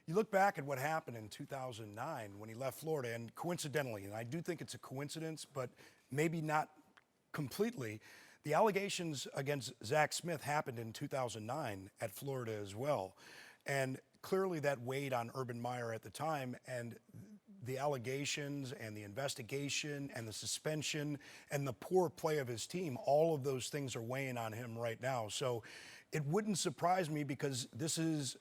You look back at what happened in 2009 when he left Florida, and coincidentally, and I do think it's a coincidence, but maybe not completely, the allegations against Zach Smith happened in 2009 at Florida as well. And clearly that weighed on Urban Meyer at the time, and the allegations and the investigation and the suspension and the poor play of his team, all of those things are weighing on him right now. So it wouldn't surprise me, because this is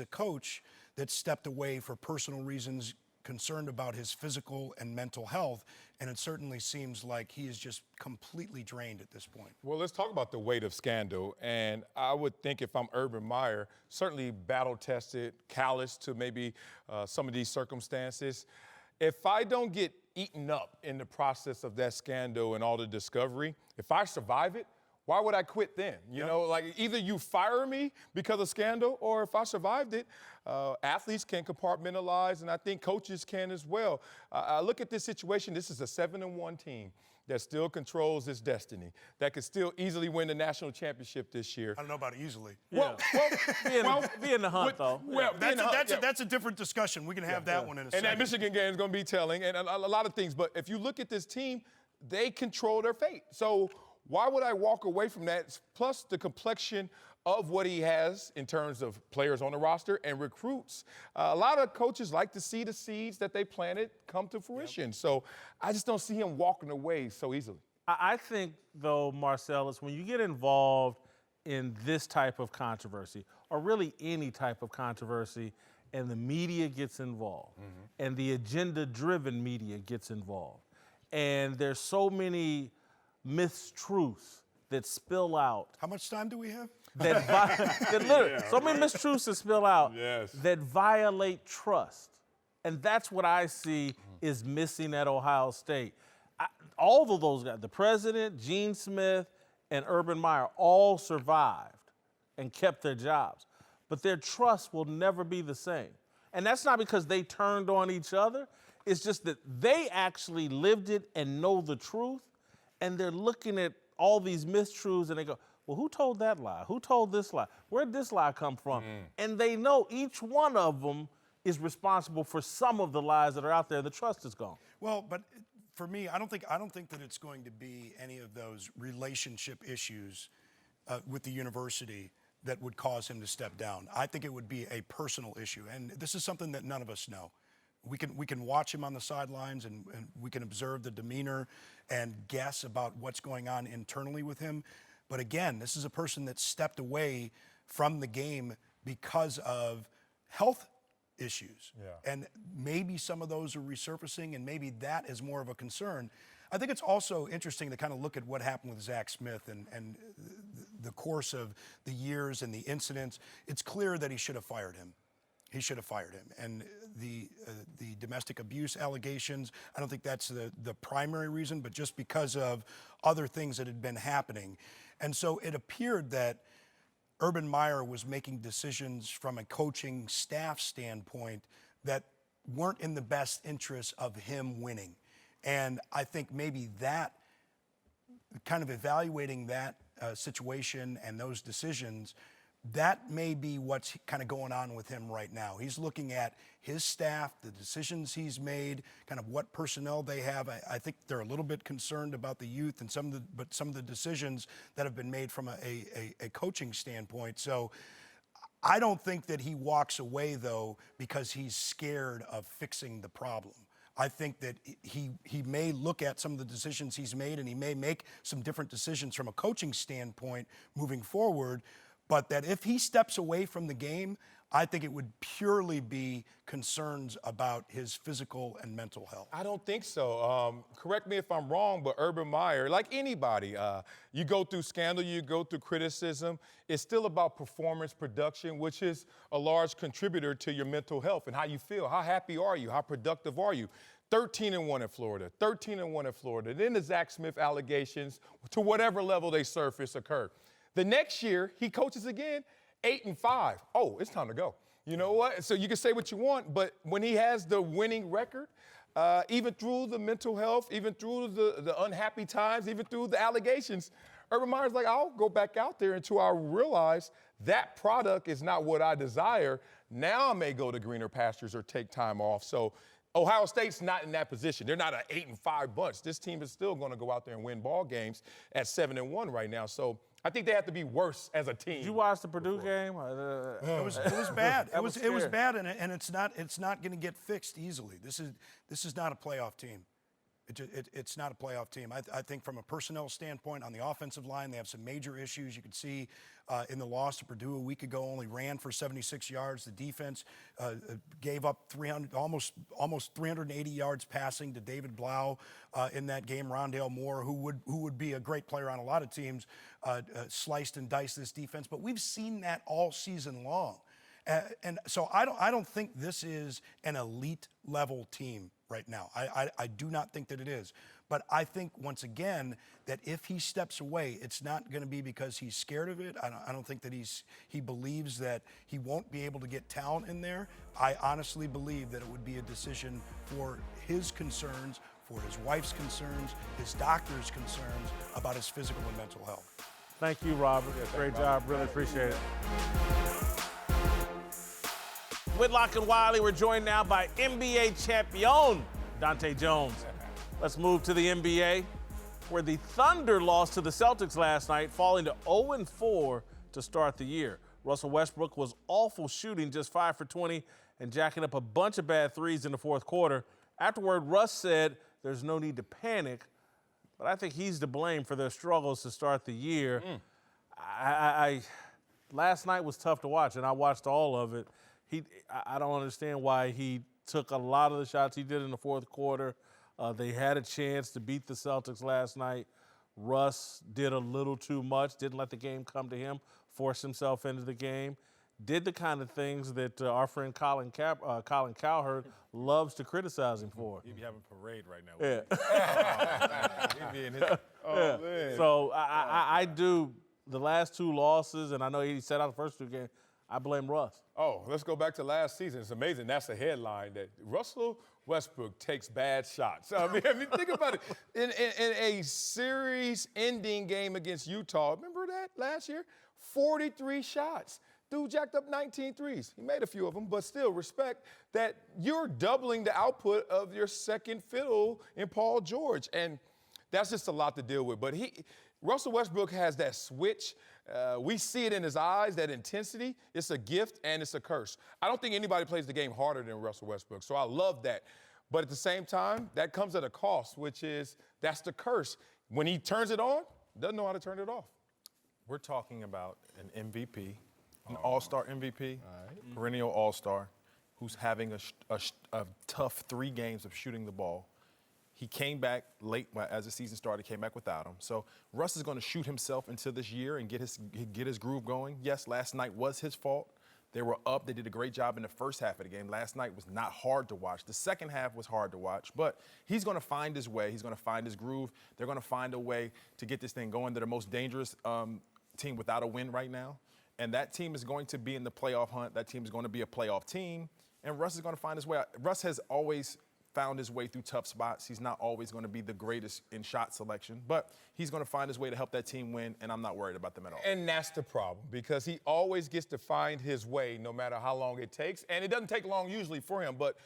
a coach that stepped away for personal reasons, concerned about his physical and mental health, and it certainly seems like he is just completely drained at this point. Well, let's talk about the weight of scandal. And I would think if I'm Urban Meyer, certainly battle-tested, callous to maybe some of these circumstances. If I don't get eaten up in the process of that scandal and all the discovery, if I survive it, why would I quit then? You know, like either you fire me because of scandal, or if I survived it, athletes can compartmentalize, and I think coaches can as well. I look at this situation. This is a 7-1 team that still controls its destiny, that could still easily win the national championship this year. I don't know about easily. Yeah. Be in the hunt, though. Well, That's a different discussion. We can have that one in a second. And that Michigan game is going to be telling, and a lot of things. But if you look at this team, they control their fate. So why would I walk away from that? Plus the complexion of what he has in terms of players on the roster and recruits. A lot of coaches like to see the seeds that they planted come to fruition. So I just don't see him walking away so easily. I think, though, Marcellus, when you get involved in this type of controversy, or really any type of controversy, and the media gets involved, and the agenda-driven media gets involved, and there's so many mistruths that spill out. How much time do we have? So many mistruths that spill out that violate trust. And that's what I see is missing at Ohio State. All of those guys, the president, Gene Smith, and Urban Meyer, all survived and kept their jobs. But their trust will never be the same. And that's not because they turned on each other. It's just that they actually lived it and know the truth. And they're looking at all these mistruths and they go, well, who told that lie? Who told this lie? Where'd this lie come from? And they know each one of them is responsible for some of the lies that are out there. The trust is gone. Well, but for me, I don't think that it's going to be any of those relationship issues with the university that would cause him to step down. I think it would be a personal issue, and this is something that none of us know. We can watch him on the sidelines and we can observe the demeanor and guess about what's going on internally with him. But again, this is a person that stepped away from the game because of health issues. And maybe some of those are resurfacing, and maybe that is more of a concern. I think it's also interesting to kind of look at what happened with Zach Smith and the course of the years and the incidents. It's clear that he should have fired him. He should have fired him. And the domestic abuse allegations, I don't think that's the primary reason, but just because of other things that had been happening. And so it appeared that Urban Meyer was making decisions from a coaching staff standpoint that weren't in the best interest of him winning. And I think maybe that, kind of evaluating that situation and those decisions, that may be what's kind of going on with him right now. He's looking at his staff, the decisions he's made, kind of what personnel they have. I think they're a little bit concerned about the youth and some of the decisions that have been made from a coaching standpoint. So I don't think that he walks away, though, because he's scared of fixing the problem. I think that he may look at some of the decisions he's made, and he may make some different decisions from a coaching standpoint moving forward, but that if he steps away from the game, I think it would purely be concerns about his physical and mental health. I don't think so. Correct me if I'm wrong, but Urban Meyer, like anybody, you go through scandal, you go through criticism. It's still about performance production, which is a large contributor to your mental health and how you feel. How happy are you? How productive are you? 13-1 in Florida, 13-1 in Florida. Then the Zach Smith allegations, to whatever level they surface, occur. The next year, he coaches again, 8-5. Oh, it's time to go. You know what? So you can say what you want, but when he has the winning record, even through the mental health, even through the unhappy times, even through the allegations, Urban Meyer's like, I'll go back out there until I realize that product is not what I desire. Now I may go to greener pastures or take time off. So Ohio State's not in that position. They're not an 8-5 bunch. This team is still going to go out there and win ball games at 7-1 right now. So I think they have to be worse as a team. Did you watch the Purdue game? It was bad. It was bad, and it's not going to get fixed easily. This is not a playoff team. It's not a playoff team. I think from a personnel standpoint, on the offensive line, they have some major issues. You could see in the loss to Purdue a week ago, only ran for 76 yards. The defense gave up almost 380 yards passing to David Blau in that game. Rondale Moore, who would be a great player on a lot of teams, sliced and diced this defense. But we've seen that all season long. And so I don't think this is an elite level team right now. I do not think that it is. But I think, once again, that if he steps away, it's not going to be because he's scared of it. I don't think that he believes that he won't be able to get talent in there. I honestly believe that it would be a decision for his concerns, for his wife's concerns, his doctor's concerns about his physical and mental health. Thank you, Robert. Great job. Really appreciate it. Whitlock and Wiley, we're joined now by NBA champion Dante Jones. Let's move to the NBA, where the Thunder lost to the Celtics last night, falling to 0-4 to start the year. Russell Westbrook was awful shooting, just 5 for 20, and jacking up a bunch of bad threes in the fourth quarter. Afterward, Russ said there's no need to panic, but I think he's to blame for their struggles to start the year. Last night was tough to watch, and I watched all of it. I don't understand why he took a lot of the shots he did in the fourth quarter. They had a chance to beat the Celtics last night. Russ did a little too much, didn't let the game come to him, forced himself into the game, did the kind of things that our friend Colin Cowherd loves to criticize him for. He'd be having a parade right now. Yeah. Man. So I do the last two losses, and I know he set out the first two games. I blame Russ. Oh, let's go back to last season. It's amazing. That's a headline that Russell Westbrook takes bad shots. I mean think about it. In a series-ending game against Utah, remember that last year? 43 shots. Dude jacked up 19 threes. He made a few of them, but still respect that you're doubling the output of your second fiddle in Paul George. And that's just a lot to deal with. But Russell Westbrook has that switch. We see it in his eyes, that intensity. It's a gift and it's a curse. I don't think anybody plays the game harder than Russell Westbrook, so I love that. But at the same time, that comes at a cost, which is that's the curse. When he turns it on, doesn't know how to turn it off. We're talking about an MVP, an all-star MVP, perennial all-star, who's having a tough 3 games of shooting the ball. He came back late as the season started, came back without him. So Russ is going to shoot himself into this year and get his groove going. Yes, last night was his fault. They were up. They did a great job in the first half of the game. Last night was not hard to watch. The second half was hard to watch. But he's going to find his way. He's going to find his groove. They're going to find a way to get this thing going. They're the most dangerous team without a win right now. And that team is going to be in the playoff hunt. That team is going to be a playoff team. And Russ is going to find his way. Russ has always found his way through tough spots. He's not always going to be the greatest in shot selection, but he's going to find his way to help that team win, and I'm not worried about them at all. And that's the problem, because he always gets to find his way no matter how long it takes. And it doesn't take long usually for him, but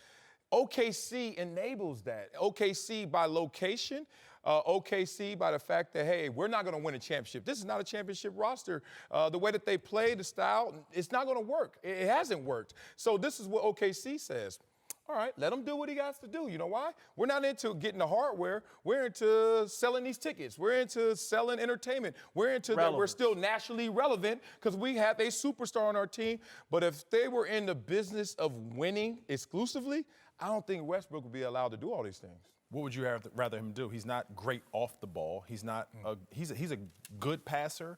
OKC enables that. OKC by location, OKC by the fact that, hey, we're not going to win a championship. This is not a championship roster. The way that they play, the style, it's not going to work. It hasn't worked. So this is what OKC says. All right, let him do what he got to do. You know why? We're not into getting the hardware. We're into selling these tickets. We're into selling entertainment. We're into that we're still nationally relevant because we have a superstar on our team. But if they were in the business of winning exclusively, I don't think Westbrook would be allowed to do all these things. What would you rather him do? He's not great off the ball. He's not. He's a good passer,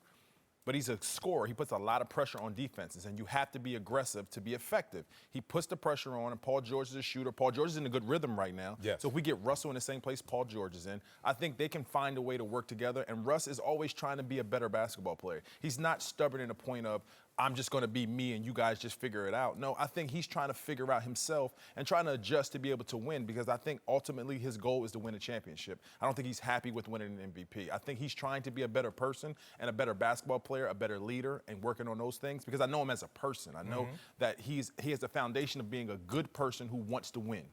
but he's a scorer. He puts a lot of pressure on defenses, and you have to be aggressive to be effective. He puts the pressure on, and Paul George is a shooter. Paul George is in a good rhythm right now. Yes. So if we get Russell in the same place Paul George is in, I think they can find a way to work together, and Russ is always trying to be a better basketball player. He's not stubborn in the point of, I'm just going to be me and you guys just figure it out. No, I think he's trying to figure out himself and trying to adjust to be able to win, because I think ultimately his goal is to win a championship. I don't think he's happy with winning an MVP. I think he's trying to be a better person and a better basketball player, a better leader, and working on those things, because I know him as a person. I know that he has the foundation of being a good person who wants to win.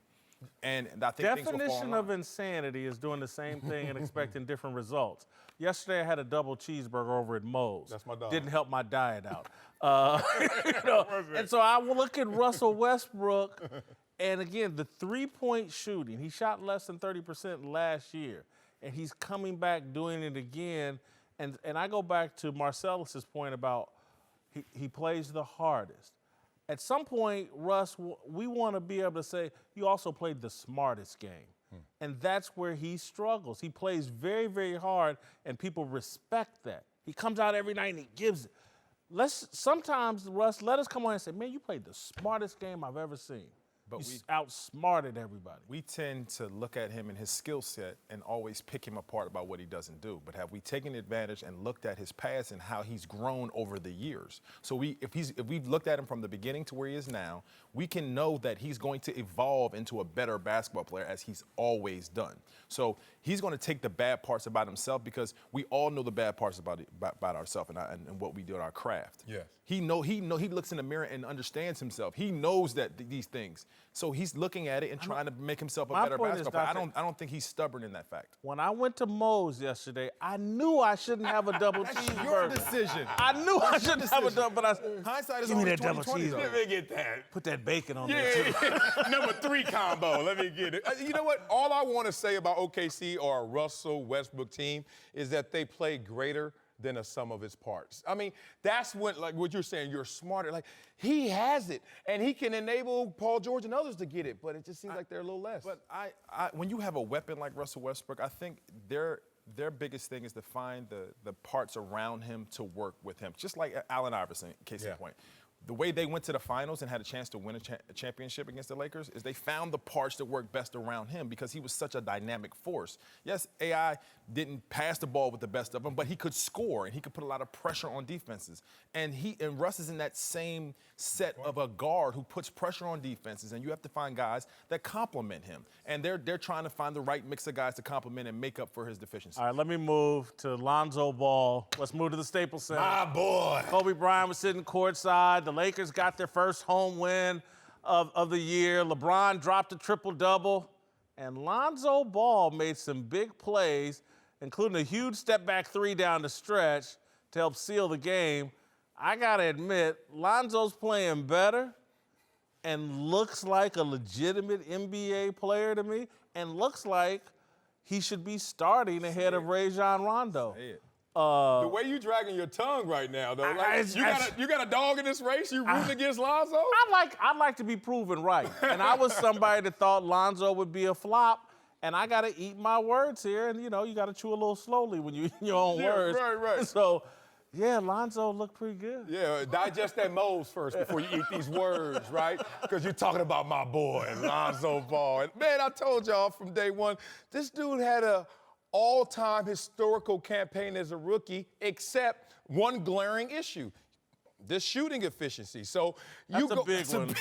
And I think definition of insanity is doing the same thing and expecting different results. Yesterday I had a double cheeseburger over at Moe's. That's my dog. Didn't help my diet out. And so I look at Russell Westbrook, and again, the three-point shooting. He shot less than 30% last year, and he's coming back doing it again. And I go back to Marcellus's point about he plays the hardest. At some point, Russ, we want to be able to say, you also played the smartest game. And that's where he struggles. He plays very, very hard, and people respect that. He comes out every night and he gives it. Sometimes, Russ, let us come on and say, man, you played the smartest game I've ever seen. But you outsmarted everybody. We tend to look at him and his skill set and always pick him apart about what he doesn't do. But have we taken advantage and looked at his past and how he's grown over the years? So if we've looked at him from the beginning to where he is now, we can know that he's going to evolve into a better basketball player, as he's always done. So he's going to take the bad parts about himself, because we all know the bad parts about ourselves and what we do in our craft. Yes. He looks in the mirror and understands himself. He knows that these things. So he's looking at it and trying to make himself a better basketball player. I don't think he's stubborn in that fact. When I went to Moe's yesterday, I knew I shouldn't have a double cheeseburger. Your decision. I knew I shouldn't have a double, but Hindsight is give me always that double 20/20, though. Let me get that. Put that bacon on there, too. Number 3 combo. Let me get it. You know what? All I want to say about OKC or a Russell Westbrook team is that they play greater than a sum of its parts. I mean, that's when, like what you're saying, you're smarter. Like, he has it, and he can enable Paul George and others to get it, but it just seems like they're a little less. But when you have a weapon like Russell Westbrook, I think their biggest thing is to find the parts around him to work with him. Just like Allen Iverson, case in point. The way they went to the finals and had a chance to win a championship against the Lakers is they found the parts that work best around him, because he was such a dynamic force. Yes, AI didn't pass the ball with the best of them, but he could score and he could put a lot of pressure on defenses. And Russ is in that same set of a guard who puts pressure on defenses, and you have to find guys that complement him. And they're trying to find the right mix of guys to complement and make up for his deficiencies. All right, let me move to Lonzo Ball. Let's move to the Staples Center. My boy. Kobe Bryant was sitting courtside. The Lakers got their first home win of the year. LeBron dropped a triple-double. And Lonzo Ball made some big plays, including a huge step-back three down the stretch to help seal the game. I got to admit, Lonzo's playing better and looks like a legitimate NBA player to me, and looks like he should be starting ahead of Rajon Rondo. The way you dragging your tongue right now, though, you got a dog in this race? You rooting against Lonzo? I like to be proven right. And I was somebody that thought Lonzo would be a flop, and I got to eat my words here. And, you got to chew a little slowly when you eat your own words. Right. So, yeah, Lonzo looked pretty good. Yeah, digest that Moe's first before you eat these words, right? Because you're talking about my boy, Lonzo Ball. And, man, I told y'all from day one, this dude had a all-time historical campaign as a rookie, except one glaring issue. the shooting efficiency. So That's you go. a big one.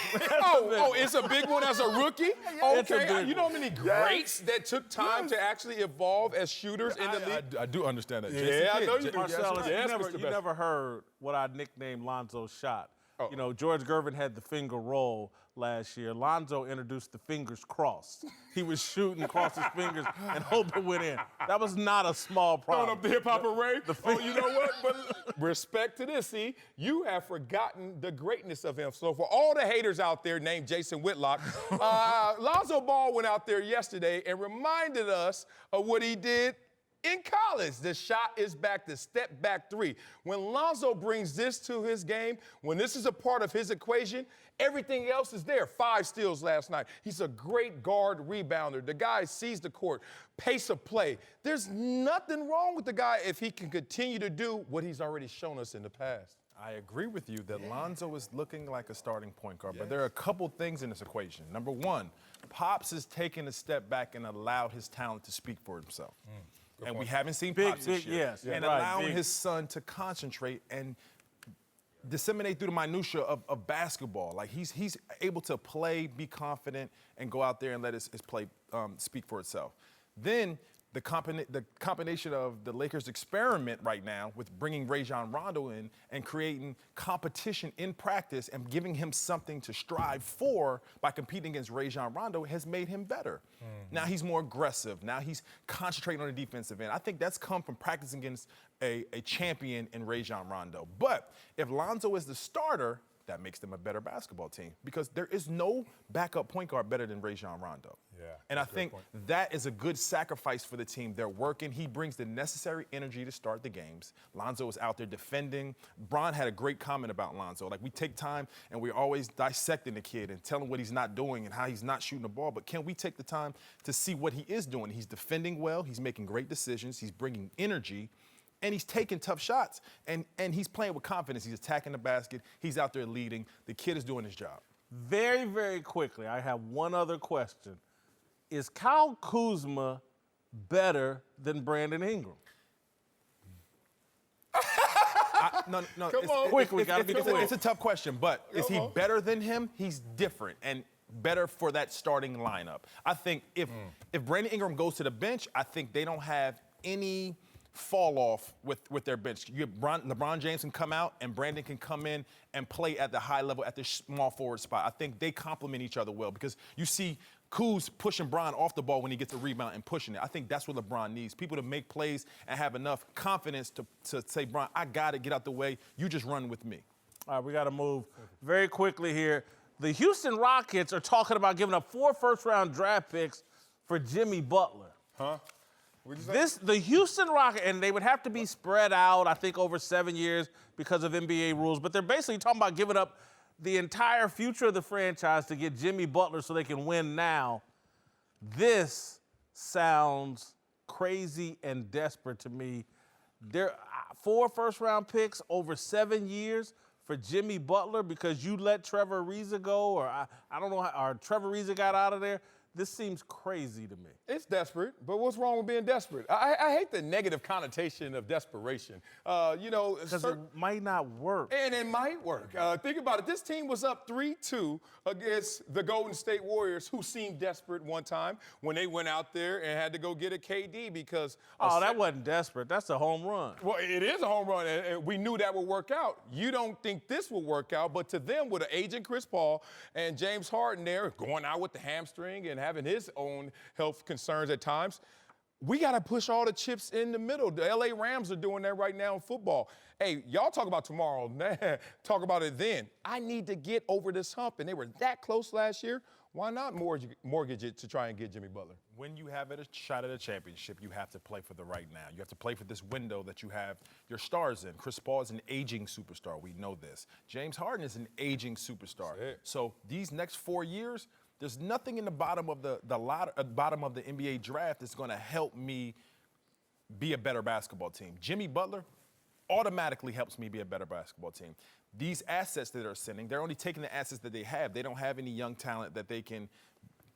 It's a big one as a rookie. It's a Okay, big you know how many greats that took time to actually evolve as shooters in the league. I do understand that. Yeah, I know you do. Marcellus, Yes, you Mr. Best. never heard what I nicknamed Lonzo's shot. Oh. You know, George Gervin had the finger roll last year. Lonzo introduced the fingers crossed. He was shooting across his fingers and hope it went in. That was not a small problem. Throwing up the hip-hop array. You know what? But respect to this, see, you have forgotten the greatness of him. So for all the haters out there named Jason Whitlock, Lonzo Ball went out there yesterday and reminded us of what he did in college. The shot is back, the step back three. When Lonzo brings this to his game, when this is a part of his equation, everything else is there. 5 steals last night. He's a great guard rebounder. The guy sees the court, pace of play. There's nothing wrong with the guy if he can continue to do what he's already shown us in the past. I agree with you that Lonzo is looking like a starting point guard, but there are a couple things in this equation. Number one, Pops has taken a step back and allowed his talent to speak for himself. And we haven't seen Pops this year. Yes, and right, allowing his son to concentrate and disseminate through the minutia of basketball. Like he's able to play, be confident, and go out there and let his play speak for itself. Then the combination of the Lakers' experiment right now with bringing Rajon Rondo in and creating competition in practice and giving him something to strive for by competing against Rajon Rondo has made him better. Now he's more aggressive. Now he's concentrating on the defensive end. I think that's come from practicing against a champion in Rajon Rondo. But if Lonzo is the starter, that makes them a better basketball team because there is no backup point guard better than Rajon Rondo. Yeah, and I think that is a good sacrifice for the team. They're working. He brings the necessary energy to start the games. Lonzo is out there defending. Bron had a great comment about Lonzo. Like, we take time and we're always dissecting the kid and telling what he's not doing and how he's not shooting the ball. But can we take the time to see what he is doing? He's defending well. He's making great decisions. He's bringing energy. And he's taking tough shots, and he's playing with confidence. He's attacking the basket. He's out there leading. The kid is doing his job. Very, very quickly, I have one other question. Is Kyle Kuzma better than Brandon Ingram? No, Come on. Quickly, gotta be quick. It's a tough question, but is he better than him? He's different and better for that starting lineup. I think if Brandon Ingram goes to the bench, I think they don't have any fall off with their bench. LeBron James can come out and Brandon can come in and play at the high level at the small forward spot. I think they complement each other well because you see Kuz pushing Bron off the ball when he gets a rebound and pushing it. I think that's what LeBron needs, people to make plays and have enough confidence to say, Bron, I got to get out the way. You just run with me. All right, we got to move very quickly here. The Houston Rockets are talking about giving up 4 first-round draft picks for Jimmy Butler. Huh? The Houston Rockets, and they would have to be spread out, I think, over 7 years because of NBA rules, but they're basically talking about giving up the entire future of the franchise to get Jimmy Butler so they can win now. This sounds crazy and desperate to me. There 4 first-round picks over 7 years for Jimmy Butler because you let Trevor Ariza go, or I don't know, or Trevor Ariza got out of there. This seems crazy to me. It's desperate, but what's wrong with being desperate? I hate the negative connotation of desperation. Because it might not work. And it might work. Think about it. This team was up 3-2 against the Golden State Warriors, who seemed desperate one time when they went out there and had to go get a KD because... that wasn't desperate. That's a home run. Well, it is a home run, and we knew that would work out. You don't think this will work out, but to them, with an aging Chris Paul and James Harden there going out with the hamstring and having his own health concerns at times, we got to push all the chips in the middle. The LA Rams are doing that right now in football. Hey, y'all talk about tomorrow. Talk about it then. I need to get over this hump, and they were that close last year. Why not mortgage it to try and get Jimmy Butler? When you have a shot at a championship, you have to play for the right now. You have to play for this window that you have your stars in. Chris Paul is an aging superstar. We know this. James Harden is an aging superstar. So these next 4 years, there's nothing in the bottom of the NBA draft that's going to help me be a better basketball team. Jimmy Butler automatically helps me be a better basketball team. These assets that they're sending, they're only taking the assets that they have. They don't have any young talent that they can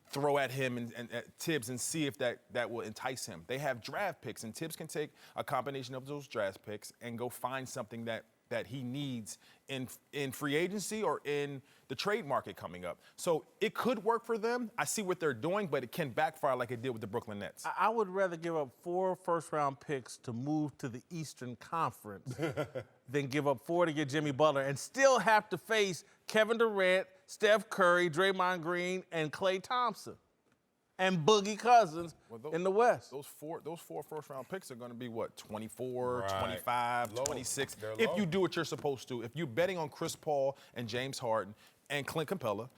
throw at him and at Tibbs and see if that will entice him. They have draft picks, and Tibbs can take a combination of those draft picks and go find something that that he needs in free agency or in the trade market coming up. So it could work for them. I see what they're doing, but it can backfire like it did with the Brooklyn Nets. I would rather give up 4 first-round picks to move to the Eastern Conference than give up 4 to get Jimmy Butler and still have to face Kevin Durant, Steph Curry, Draymond Green, and Klay Thompson. And Boogie Cousins in the West. Those four first-round picks are going to be, what, 24, Right. 25, Low. 26? They're If low. you do what you're supposed to. If you're betting on Chris Paul and James Harden and Clint Capella,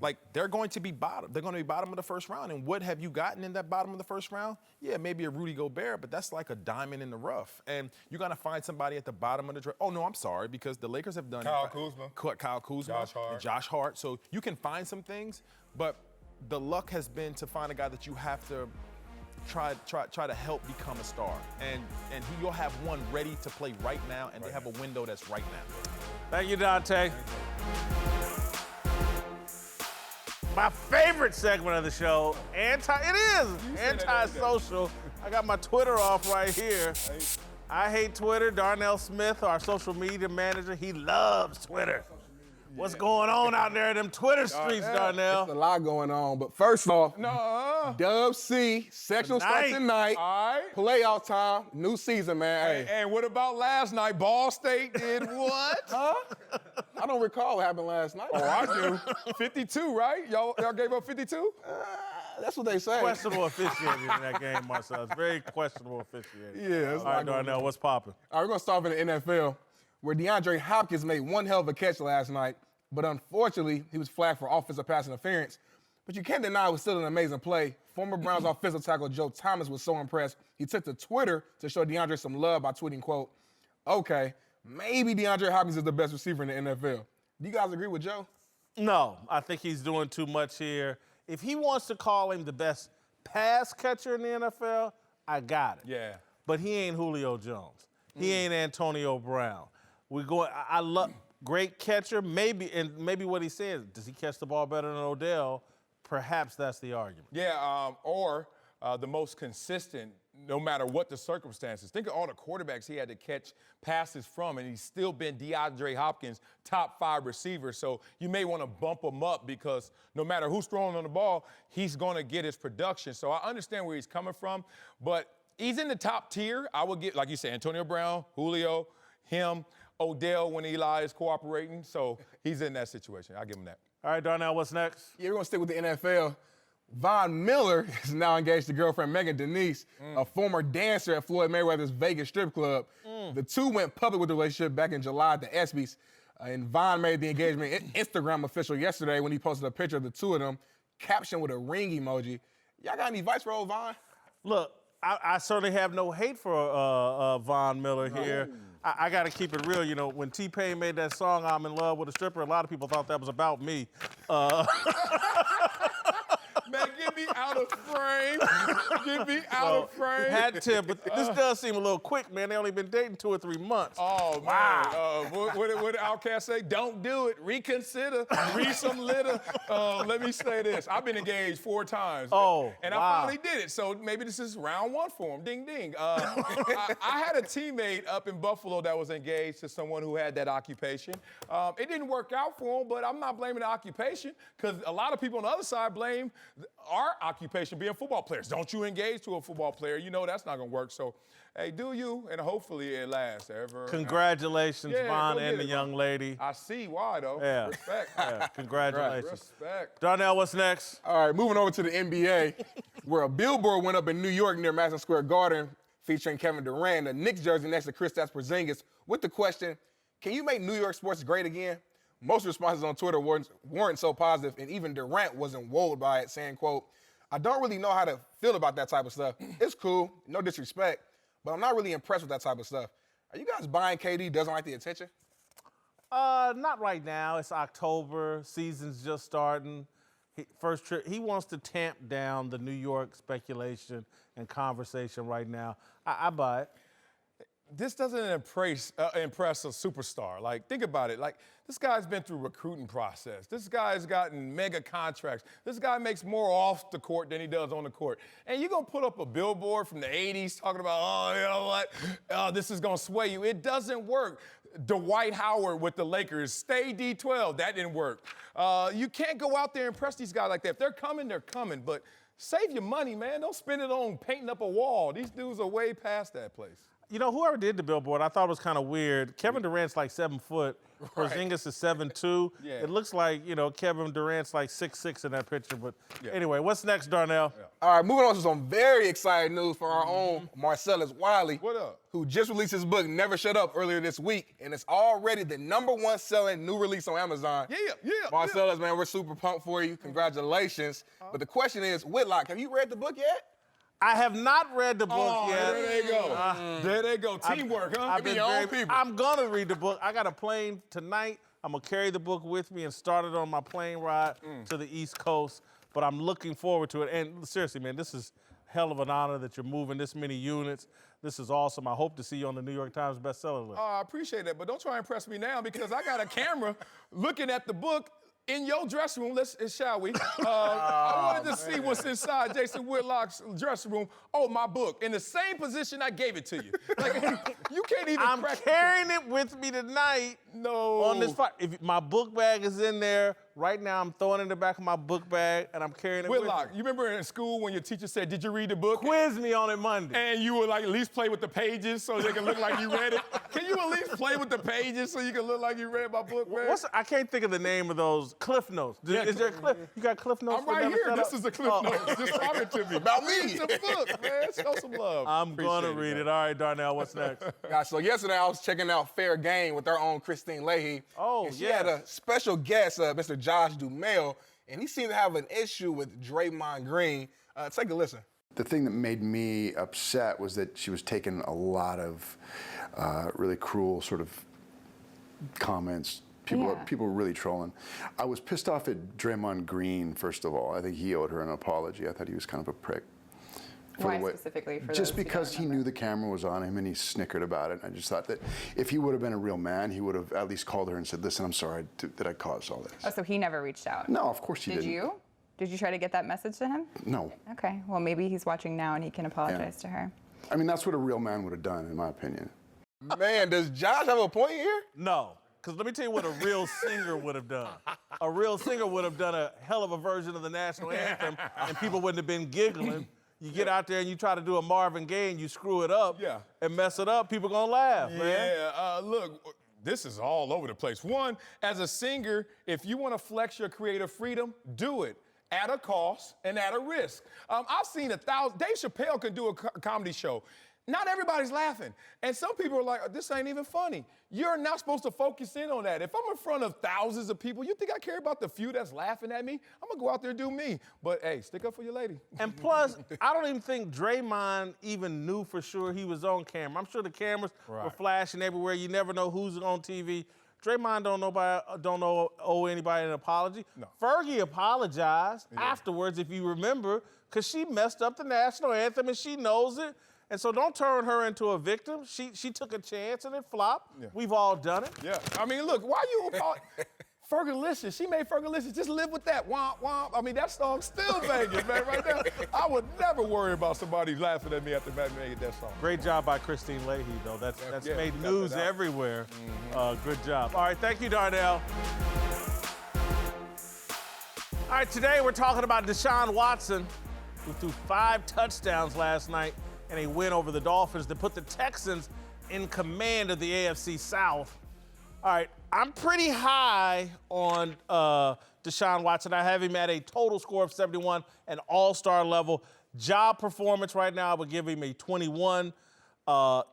like, they're going to be bottom. They're going to be bottom of the first round. And what have you gotten in that bottom of the first round? Yeah, maybe a Rudy Gobert, but that's like a diamond in the rough. And you're going to find somebody at the bottom of the draft. Oh, no, I'm sorry, because the Lakers have done Kyle it. Kyle Kuzma. Josh Hart. And Josh Hart. So you can find some things, but the luck has been to find a guy that you have to try to help become a star. And you'll have one ready to play right now, and they have a window that's right now. Thank you, Dante. My favorite segment of the show, anti-social. I got my Twitter off right here. I hate Twitter. Darnell Smith, our social media manager, he loves Twitter. What's going on out there in them Twitter streets, Darnell? There's a lot going on, but first off, Dub C, sectional starts tonight. All right. Playoff time, new season, man. Hey. And what about last night? Ball State did what? I don't recall what happened last night. Oh, I do. 52, right? Y'all gave up 52? That's what they say. Questionable officiating in that game, Marcel. It's very questionable officiating. Yeah. All right, Darnell, what's popping? All right, we're going to start with the NFL, where DeAndre Hopkins made one hell of a catch last night, but unfortunately, he was flagged for offensive pass interference. But you can't deny it was still an amazing play. Former Browns offensive tackle Joe Thomas was so impressed, he took to Twitter to show DeAndre some love by tweeting, quote, "Okay, maybe DeAndre Hopkins is the best receiver in the NFL." Do you guys agree with Joe? No, I think he's doing too much here. If he wants to call him the best pass catcher in the NFL, I got it. Yeah. But he ain't Julio Jones. He ain't Antonio Brown. I love great catcher. Maybe what he says, does he catch the ball better than Odell? Perhaps that's the argument. Yeah, or the most consistent, no matter what the circumstances. Think of all the quarterbacks he had to catch passes from, and he's still been DeAndre Hopkins' top 5 receiver. So you may want to bump him up because no matter who's throwing on the ball, he's going to get his production. So I understand where he's coming from, but he's in the top tier. I would get, like you said, Antonio Brown, Julio, him, Odell when Eli is cooperating. So he's in that situation. I'll give him that. All right, Darnell, what's next? Yeah, we're going to stick with the NFL. Von Miller is now engaged to girlfriend Megan Denise, a former dancer at Floyd Mayweather's Vegas strip club. The two went public with the relationship back in July at the ESPYs. And Von made the engagement Instagram official yesterday when he posted a picture of the two of them, captioned with a ring emoji. Y'all got any advice for old Von? Look, I certainly have no hate for Von Miller here. I got to keep it real. You know, when T-Pain made that song, I'm in Love with a Stripper, a lot of people thought that was about me. Man, get me out of frame. Get me out of frame. Had to, but this does seem a little quick, man. They only been dating 2 or 3 months. Oh, Wow. man. What did Outkast say? Don't do it. Reconsider. Read some litter. Let me say this. I've been engaged 4 times. Oh, And wow. I finally did it. So maybe this is round 1 for him. Ding, ding. I had a teammate up in Buffalo that was engaged to someone who had that occupation. It didn't work out for him, but I'm not blaming the occupation because a lot of people on the other side blame our occupation being football players. Don't you engage to a football player. You know that's not going to work. So, hey, do you, and hopefully it lasts ever. Congratulations, Yeah, Von go get and the it, young Von. lady. I see why, though. Yeah. Respect. Yeah, congratulations. Respect. Darnell, what's next? All right, moving over to the NBA, where a billboard went up in New York near Madison Square Garden featuring Kevin Durant, a Knicks jersey next to Kristaps Porzingis, with the question, can you make New York sports great again? Most responses on Twitter weren't so positive, and even Durant wasn't wowed by it, saying, quote, I don't really know how to feel about that type of stuff. It's cool, no disrespect, but I'm not really impressed with that type of stuff. Are you guys buying KD doesn't like the attention? Not right now. It's October. Season's just starting. First trip. He wants to tamp down the New York speculation and conversation right now. I buy it. this doesn't impress a superstar. Like, think about it. Like, this guy's been through recruiting process. This guy's gotten mega contracts. This guy makes more off the court than he does on the court. And you're going to put up a billboard from the 80s talking about, oh, you know what? Oh, this is going to sway you. It doesn't work. Dwight Howard with the Lakers, stay D12. That didn't work. You can't go out there and impress these guys like that. If they're coming, they're coming. But save your money, man. Don't spend it on painting up a wall. These dudes are way past that place. You know, whoever did the billboard, I thought was kind of weird. Kevin Durant's like 7 foot. Porzingis is 7'2". Yeah. It looks like, you know, Kevin Durant's like 6'6" in that picture. But anyway, what's next, Darnell? Yeah. All right, moving on to some very exciting news for our own Marcellus Wiley. What up? Who just released his book, Never Shut Up, earlier this week, and it's already the #1 selling new release on Amazon. Marcellus, man, we're super pumped for you. Congratulations. But the question is, Whitlock, have you read the book yet? I have not read the book yet. There they go. There they go. Teamwork, huh? I've been I'm going to read the book. I got a plane tonight. I'm going to carry the book with me and start it on my plane ride to the East Coast. But I'm looking forward to it. And seriously, man, this is hell of an honor that you're moving this many units. This is awesome. I hope to see you on the New York Times bestseller list. Oh, I appreciate that. But don't try and impress me now because I got a camera looking at the book in your dressing room, shall we? I wanted to see what's inside Jason Whitlock's dressing room. Oh, my book. In the same position I gave it to you. Like, you can't even I'm carrying it with me tonight. No. On this flight. If my book bag is in there. Right now, I'm throwing it in the back of my book bag, and I'm carrying it Whitlock, with me. You remember in school when your teacher said, did you read the book? Quiz me on it Monday. And you would like at least play with the pages so they can look like you read it? Can you at least play with the pages so you can look like you read my book, man? I can't think of the name of those. Cliff Notes. Is there a Cliff? You got Cliff Notes? I'm right here. This is the Cliff Notes. Just talking to me. About me. It's a book, man. Show some love. I'm going to read it. All right, Darnell, what's next? Guys, so yesterday I was checking out Fair Game with our own Christine Leahy. Oh, and she had a special guest, Mr. Josh Dumel, and he seemed to have an issue with Draymond Green. Take a listen. The thing that made me upset was that she was taking a lot of really cruel sort of comments. People were really trolling. I was pissed off at Draymond Green, first of all. I think he owed her an apology. I thought he was kind of a prick. Why specifically for just because he knew the camera was on him and he snickered about it. I just thought that if he would have been a real man, he would have at least called her and said, listen, I'm sorry that I caused all this. Oh, so he never reached out? No, of course he didn't. Did you? Did you try to get that message to him? No. Okay, well, maybe he's watching now and he can apologize to her. I mean, that's what a real man would have done, in my opinion. Man, does Josh have a point here? No, because let me tell you what a real singer would have done. A real singer would have done a hell of a version of the national anthem, and people wouldn't have been giggling. You get out there and you try to do a Marvin Gaye and you screw it up and mess it up, people gonna laugh, man. Yeah, look, this is all over the place. One, as a singer, if you want to flex your creative freedom, do it at a cost and at a risk. I've seen 1,000. Dave Chappelle can do a comedy show. Not everybody's laughing. And some people are like, this ain't even funny. You're not supposed to focus in on that. If I'm in front of thousands of people, you think I care about the few that's laughing at me? I'm gonna go out there and do me. But hey, stick up for your lady. And plus, I don't even think Draymond even knew for sure he was on camera. I'm sure the cameras were flashing everywhere. You never know who's on TV. Draymond don't owe anybody an apology. No. Fergie apologized afterwards, if you remember, because she messed up the national anthem and she knows it. And so don't turn her into a victim. She took a chance and it flopped. Yeah. We've all done it. Yeah. I mean, look, why you Fergalicious. She made Fergalicious. Just live with that. Womp, womp. I mean, that song's still banging, man, right now. I would never worry about somebody laughing at me after I made that song. Great job by Christine Leahy, though. That's made news everywhere. Good job. All right, thank you, Darnell. All right, today we're talking about Deshaun Watson, who threw 5 touchdowns last night in a win over the Dolphins that put the Texans in command of the AFC South. All right, I'm pretty high on Deshaun Watson. I have him at a total score of 71, an all-star level. Job performance right now, I would give him a 21.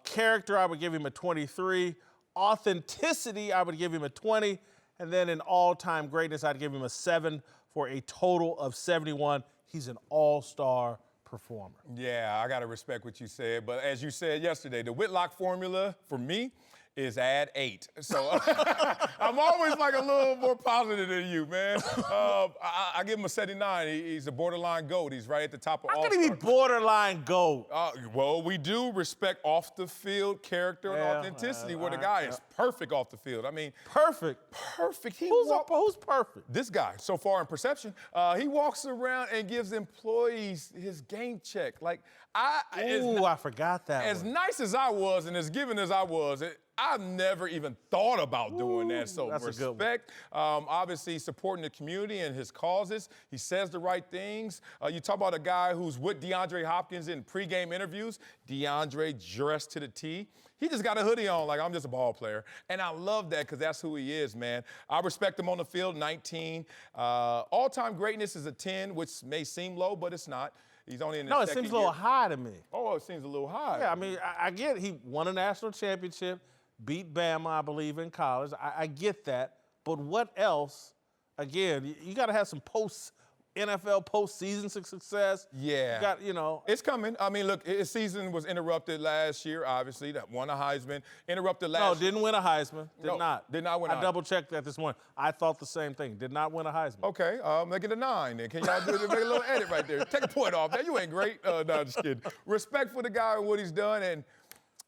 Character, I would give him a 23. Authenticity, I would give him a 20. And then in all-time greatness, I'd give him a 7 for a total of 71. He's an all-star performer. Yeah, I got to respect what you said. But as you said yesterday, the Whitlock formula for me is add 8. So I'm always like a little more positive than you, man. I give him a 79. He's a borderline GOAT. He's right at the top of all. How can he be borderline GOAT? Well, we do respect off the field character and authenticity where the guy is perfect off the field. I mean, perfect. Perfect. Who's perfect? This guy, so far in perception, he walks around and gives employees his game check. Like, I forgot that. As one. nice as I was and as given as I was, I've never even thought about doing that. So that's respect, obviously supporting the community and his causes. He says the right things. You talk about a guy who's with DeAndre Hopkins in pregame interviews. DeAndre dressed to the T. He just got a hoodie on like, I'm just a ball player. And I love that because that's who he is, man. I respect him on the field, 19. All-time greatness is a 10, which may seem low, but it's not. He's only in his second it seems a little high to me. Oh, it seems a little high. Yeah, I mean, I get he won a national championship, beat Bama, I believe, in college. I get that. But what else? Again, you got to have some NFL postseason success. Yeah. You got, you know. It's coming. I mean, look, his season was interrupted last year, obviously. That won a Heisman. Interrupted last year. No, didn't win a Heisman. Did not win a Heisman. I double-checked that this morning. I thought the same thing. Did not win a Heisman. Okay, make it a 9 then. Can y'all make a little edit right there? Take a point off there. You ain't great. No, just kidding. Respect for the guy and what he's done, and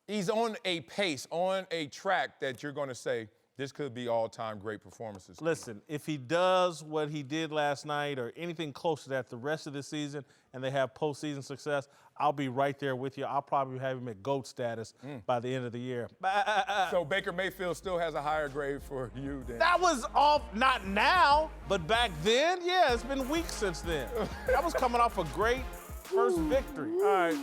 he's on a pace, on a track that you're going to say, this could be all-time great performances. Listen, if he does what he did last night or anything close to that the rest of the season and they have postseason success, I'll be right there with you. I'll probably have him at GOAT status by the end of the year. So Baker Mayfield still has a higher grade for you then? That was off, not now, but back then, yeah, it's been weeks since then. That was coming off a great first victory. All right.